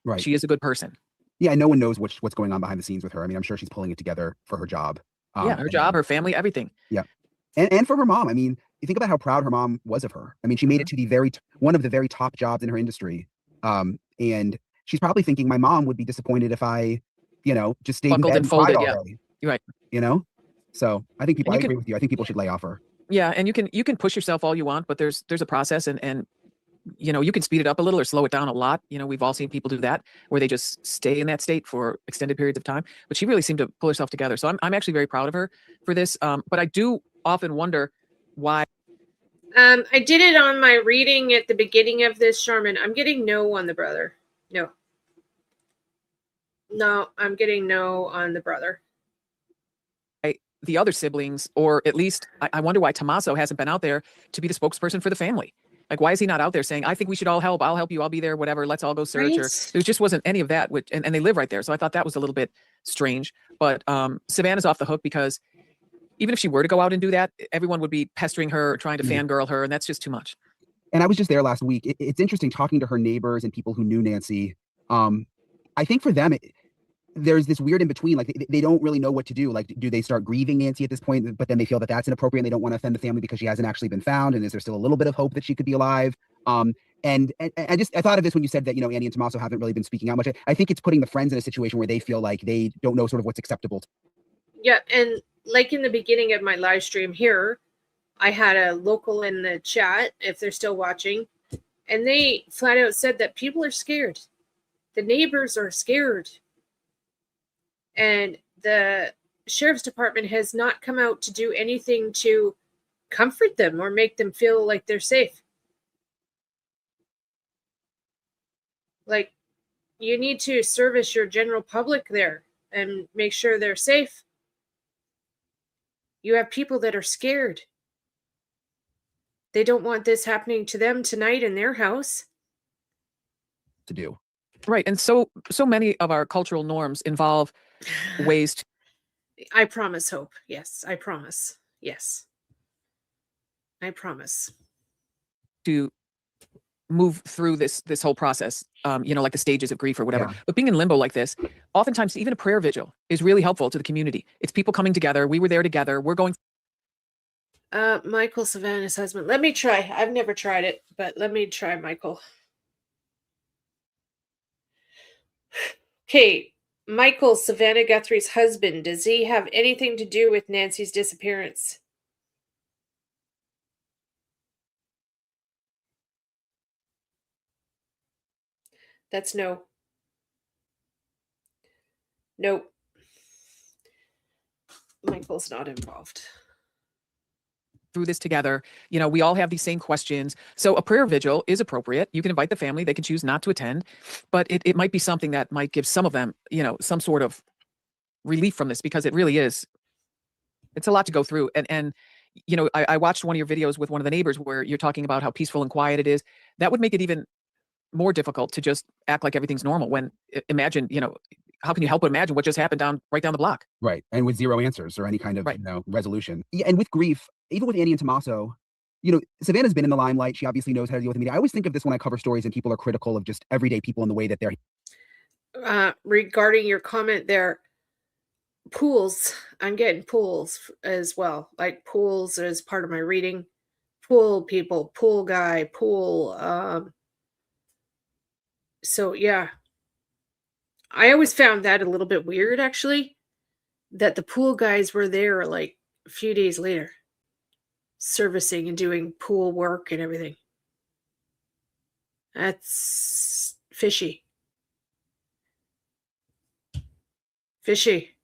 Right. She is a good person. Yeah, no one knows what's going on behind the scenes with her. I mean, I'm sure she's pulling it together for her job. Her job, her family, everything. Yeah. And for her mom. I mean, you think about how proud her mom was of her. I mean, she made it to the one of the very top jobs in her industry. And she's probably thinking my mom would be disappointed if I, just stayed Buckled in bed and and cried folded, all yeah. day. You're right. So I think I agree with you. I think people should lay off her. Yeah, and you can push yourself all you want, but there's a process, and you can speed it up a little or slow it down a lot. We've all seen people do that where they just stay in that state for extended periods of time. But she really seemed to pull herself together. So I'm actually very proud of her for this. But I do often wonder why. I did it on my reading at the beginning of this, Sharman. I'm getting no on the brother. No, I'm getting no on the brother. The other siblings, or at least I wonder why Tommaso hasn't been out there to be the spokesperson for the family. Like, why is he not out there saying, I think we should all help. I'll help you. I'll be there. Whatever. Let's all go search. Right. Or there just wasn't any of that. And they live right there. So I thought that was a little bit strange. But Savannah's off the hook because even if she were to go out and do that, everyone would be pestering her, trying to fangirl her. And that's just too much. And I was just there last week. It's interesting talking to her neighbors and people who knew Nancy. I think for them, there's this weird in between. Like they don't really know what to do. Like, do they start grieving Nancy at this point? But then they feel that that's inappropriate. And they don't want to offend the family because she hasn't actually been found. And is there still a little bit of hope that she could be alive? And I thought of this when you said that, Annie and Tommaso haven't really been speaking out much. I think it's putting the friends in a situation where they feel like they don't know sort of what's acceptable. Yeah. And like in the beginning of my live stream here, I had a local in the chat, if they're still watching, and they flat out said that people are scared. The neighbors are scared. And the sheriff's department has not come out to do anything to comfort them or make them feel like they're safe. Like, you need to service your general public there and make sure they're safe. You have people that are scared. They don't want this happening to them tonight in their house. To do. Right. And so many of our cultural norms involve ways to. I promise, Hope. Yes, I promise. Yes. I promise. To move through this whole process, like the stages of grief or whatever. Yeah. But being in limbo like this, oftentimes even a prayer vigil is really helpful to the community. It's people coming together. We were there together. We're going. Michael, Savannah's husband. Let me try. I've never tried it, but let me try Michael. Okay, Michael, Savannah Guthrie's husband. Does he have anything to do with Nancy's disappearance? That's no. Nope. Michael's not involved. Through this together, we all have these same questions. So a prayer vigil is appropriate. You can invite the family. They can choose not to attend, but it might be something that might give some of them, some sort of relief from this, because it really is. It's a lot to go through. And I watched one of your videos with one of the neighbors where you're talking about how peaceful and quiet it is. That would make it even more difficult to just act like everything's normal when imagine, how can you help but imagine what just happened right down the block? Right. And with zero answers or any kind of resolution. Yeah, and with grief, even with Annie and Tommaso, Savannah's been in the limelight. She obviously knows how to deal with the media. I always think of this when I cover stories and people are critical of just everyday people in the way that they're. Regarding your comment there, pools, I'm getting pools as well. Like pools as part of my reading. Pool people, pool guy, pool. So yeah. I always found that a little bit weird, actually, that the pool guys were there like a few days later, servicing and doing pool work and everything. That's fishy. Fishy.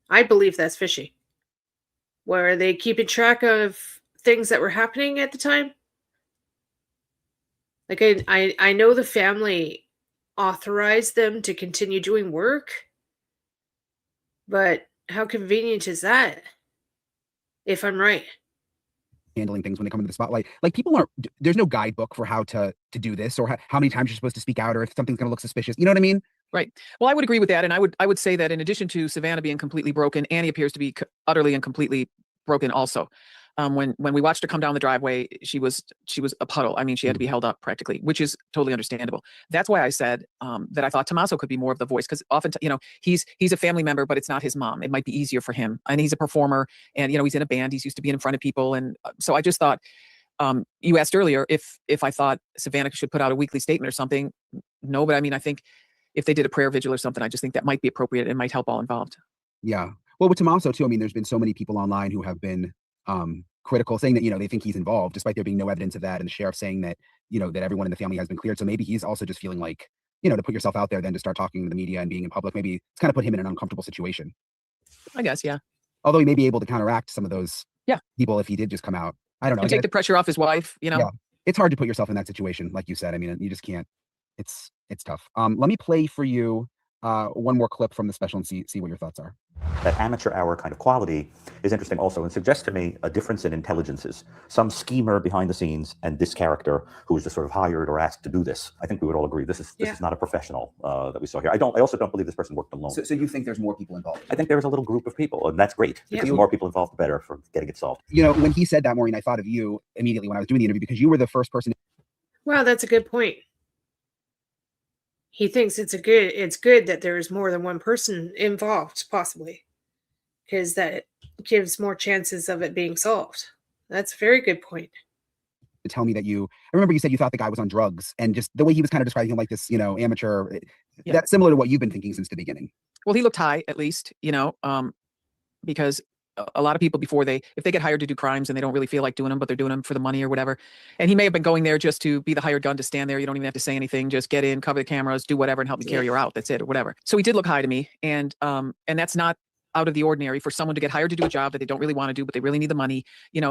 I believe that's fishy. Were they keeping track of things that were happening at the time? Like I know the family authorized them to continue doing work, but how convenient is that? If I'm right. handling things when they come into the spotlight. Like people aren't, there's no guidebook for how to do this or how many times you're supposed to speak out or if something's going to look suspicious. You know what I mean? Right. Well, I would agree with that, and I would say that in addition to Savannah being completely broken, Annie appears to be utterly and completely broken also. When we watched her come down the driveway, she was a puddle. I mean, she had to be held up practically, which is totally understandable. That's why I said that I thought Tommaso could be more of the voice, because often, he's a family member, but it's not his mom. It might be easier for him, and he's a performer, and he's in a band. He's used to being in front of people, and so I just thought. You asked earlier if I thought Savannah should put out a weekly statement or something. No, but I mean, I think if they did a prayer vigil or something, I just think that might be appropriate. It might help all involved. Yeah. Well, with Tommaso too, I mean, there's been so many people online who have been critical, saying that, they think he's involved, despite there being no evidence of that. And the sheriff saying that, that everyone in the family has been cleared. So maybe he's also just feeling like, to put yourself out there, then to start talking to the media and being in public, maybe it's kind of put him in an uncomfortable situation. I guess, yeah. Although he may be able to counteract some of those Yeah. people if he did just come out. I don't know. And take the pressure off his wife, Yeah. It's hard to put yourself in that situation, like you said. I mean, you just can't. It's tough. Let me play for you one more clip from the special and see what your thoughts are. That amateur hour kind of quality is interesting also, and suggests to me a difference in intelligences. Some schemer behind the scenes and this character who was just sort of hired or asked to do this. I think we would all agree this is not a professional that we saw here. I also don't believe this person worked alone. So you think there's more people involved? I think there was a little group of people, and that's great. Because the more people involved, the better for getting it solved. When he said that, Maureen, I thought of you immediately when I was doing the interview, because you were the first person. Wow, that's a good point. He thinks it's good that there is more than one person involved, possibly, because that gives more chances of it being solved. That's a very good point. To tell me that I remember you said you thought the guy was on drugs, and just the way he was kind of describing him like this, amateur. Yeah. That's similar to what you've been thinking since the beginning. Well, he looked high, at least, because a lot of people if they get hired to do crimes and they don't really feel like doing them, but they're doing them for the money or whatever. And he may have been going there just to be the hired gun, to stand there. You don't even have to say anything. Just get in, cover the cameras, do whatever, and help me carry her out. That's it, or whatever. So he did look high to me. And that's not out of the ordinary for someone to get hired to do a job that they don't really want to do, but they really need the money.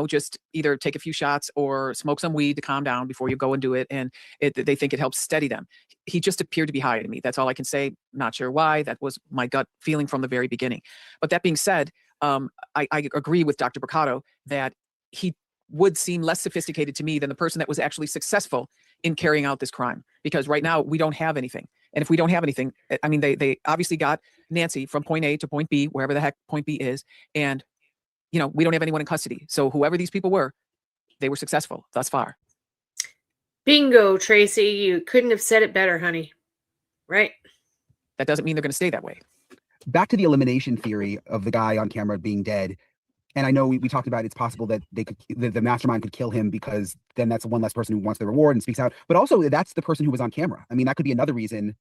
Just either take a few shots or smoke some weed to calm down before you go and do it. And they think it helps steady them. He just appeared to be high to me. That's all I can say. Not sure why. That was my gut feeling from the very beginning. But that being said, I agree with Dr. Bricado that he would seem less sophisticated to me than the person that was actually successful in carrying out this crime. Because right now we don't have anything. And if we don't have anything, I mean, they obviously got Nancy from point A to point B, wherever the heck point B is. And, we don't have anyone in custody. So whoever these people were, they were successful thus far. Bingo, Tracy. You couldn't have said it better, honey. Right? That doesn't mean they're going to stay that way. Back to the elimination theory of the guy on camera being dead. And I know we talked about it's possible that the mastermind could kill him, because then that's one less person who wants the reward and speaks out. But also that's the person who was on camera. I mean, that could be another reason.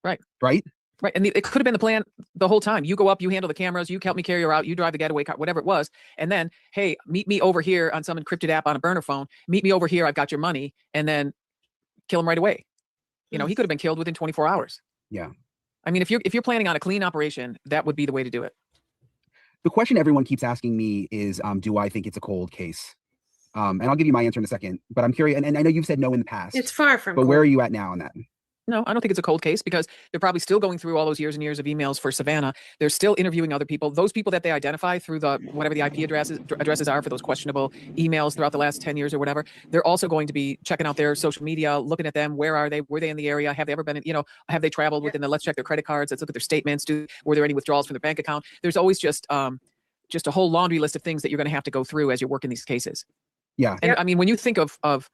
Right. Right. Right. And it could have been the plan the whole time. You go up, you handle the cameras, you help me carry her out, you drive the getaway car, whatever it was. And then, hey, meet me over here on some encrypted app on a burner phone. Meet me over here. I've got your money. And then kill him right away. He could have been killed within 24 hours. Yeah. I mean, if you're planning on a clean operation, that would be the way to do it. The question everyone keeps asking me is, do I think it's a cold case? And I'll give you my answer in a second, but I'm curious. And I know you've said no in the past. It's far from. But where are you at now on that? No, I don't think it's a cold case, because they're probably still going through all those years and years of emails for Savannah. They're still interviewing other people. Those people that they identify through whatever the IP addresses are for those questionable emails throughout the last 10 years or whatever. They're also going to be checking out their social media, looking at them. Where are they? Were they in the area? Have they ever been, have they traveled within let's check their credit cards. Let's look at their statements. Were there any withdrawals from their bank account? There's always just a whole laundry list of things that you're going to have to go through as you're working these cases. Yeah. And I mean, when you think of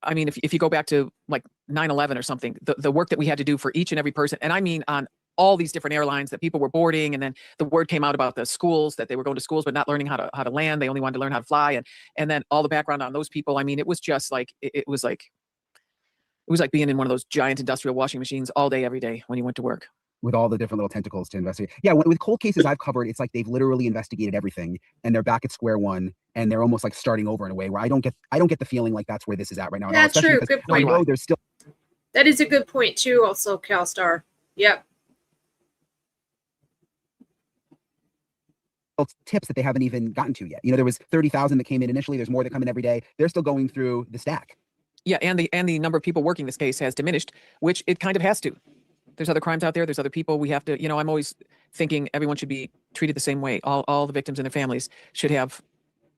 I mean, if you go back to like 9/11 or something, the work that we had to do for each and every person, and I mean on all these different airlines that people were boarding, and then the word came out about the schools that they were going to schools but not learning how to land. They only wanted to learn how to fly, and then all the background on those people. I mean, it was just like it was like being in one of those giant industrial washing machines all day, every day when you went to work. With all the different little tentacles to investigate. Yeah, with cold cases I've covered, it's like they've literally investigated everything and they're back at square one, and they're almost like starting over in a way where I don't get the feeling like that's where this is at right now. That's true. Good point. I know there's still. That is a good point too. Also, CalStar. Yep. Tips that they haven't even gotten to yet. There was 30,000 that came in initially. There's more that come in every day. They're still going through the stack. Yeah, and the number of people working this case has diminished, which it kind of has to. There's other crimes out there. There's other people. We have to, I'm always thinking everyone should be treated the same way. All the victims and their families should have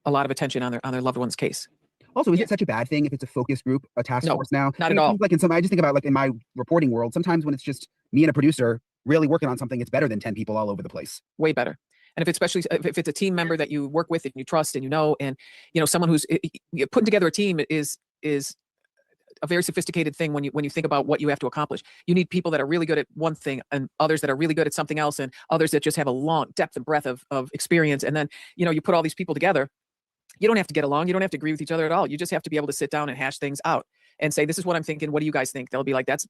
a lot of attention on their loved one's case. Also, is it such a bad thing if it's a focus group, a task No, force now? not I mean, at it all. seems like I just think about like in my reporting world, sometimes when it's just me and a producer really working on something, it's better than 10 people all over the place. Way better. And especially if it's a team member that you work with and you trust and and someone who's putting together a team is a very sophisticated thing when you think about what you have to accomplish. You need people that are really good at one thing and others that are really good at something else and others that just have a long depth and breadth of experience. And then, you put all these people together. You don't have to get along. You don't have to agree with each other at all. You just have to be able to sit down and hash things out and say, this is what I'm thinking. What do you guys think? They'll be like, that's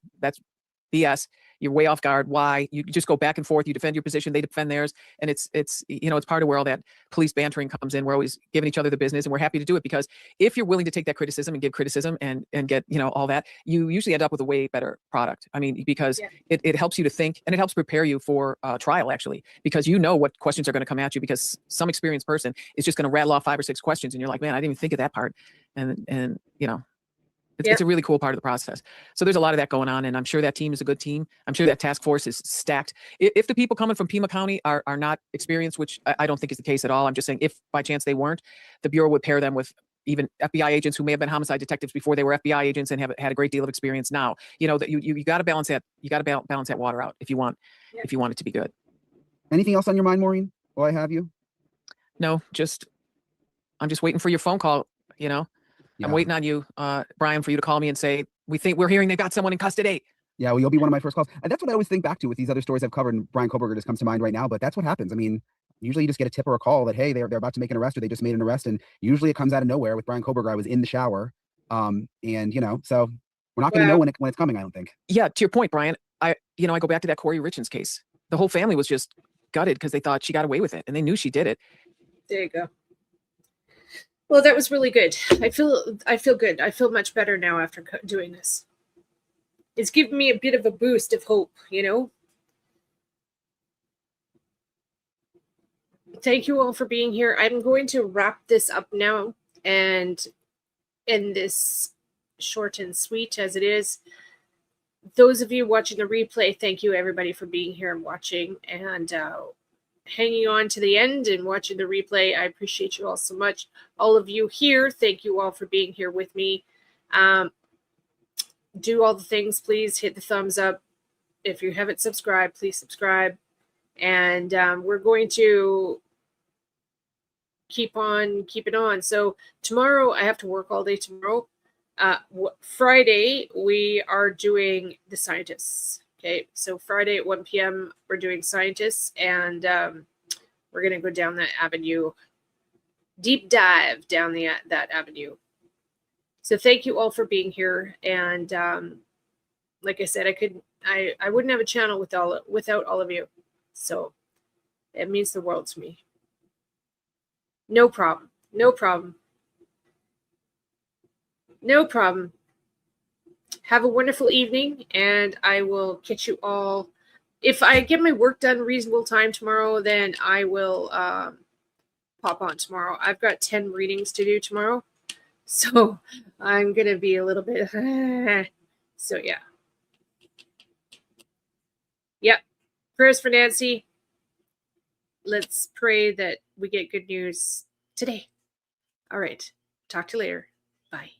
BS. You're way off guard. Why? You just go back and forth. You defend your position. They defend theirs. And it's part of where all that police bantering comes in. We're always giving each other the business and we're happy to do it because if you're willing to take that criticism and give criticism and get, all that, you usually end up with a way better product. I mean, because it helps you to think and it helps prepare you for trial actually, because what questions are going to come at you because some experienced person is just going to rattle off 5 or 6 questions and you're like, man, I didn't even think of that part. And it's a really cool part of the process. So there's a lot of that going on. And I'm sure that team is a good team. I'm sure that task force is stacked. If the people coming from Pima County are not experienced, which I don't think is the case at all. I'm just saying if by chance they weren't, the Bureau would pair them with even FBI agents who may have been homicide detectives before they were FBI agents and have had a great deal of experience now. That you got to balance that. You got to balance that water out if you want it to be good. Anything else on your mind, Maureen, while I have you? No, I'm just waiting for your phone call, I'm waiting on you, Brian, for you to call me and say, we're hearing they got someone in custody. Yeah, well, you'll be one of my first calls. And that's what I always think back to with these other stories I've covered, and Brian Koberger just comes to mind right now, but that's what happens. I mean, usually you just get a tip or a call that, hey, they're about to make an arrest or they just made an arrest. And usually it comes out of nowhere. With Brian Koberger, I was in the shower. So we're not going to know when it's coming, I don't think. Yeah, to your point, Brian, I go back to that Corey Richens case. The whole family was just gutted because they thought she got away with it and they knew she did it. There you go. Well, that was really good. I feel good. I feel much better now after doing this. It's given me a bit of a boost of hope, Thank you all for being here. I'm going to wrap this up now and end this short and sweet as it is. Those of you watching the replay, thank you everybody for being here and watching and hanging on to the end and watching the replay. I appreciate you all so much. All of you here, thank you all for being here with me. Do all the things, please hit the thumbs up. If you haven't subscribed, please subscribe. And we're going to keep on keeping on. So tomorrow, I have to work all day tomorrow. Friday, we are doing the scientists. Okay, so Friday at 1 p.m., we're doing scientists, and we're going to go down that avenue, deep dive down that avenue. So thank you all for being here. And like I said, I wouldn't have a channel without all of you. So it means the world to me. No problem. No problem. No problem. Have a wonderful evening, and I will catch you all. If I get my work done reasonable time tomorrow, then I will pop on tomorrow. I've got 10 readings to do tomorrow, so I'm going to be a little bit... So, yeah. Yep. Prayers for Nancy. Let's pray that we get good news today. All right. Talk to you later. Bye.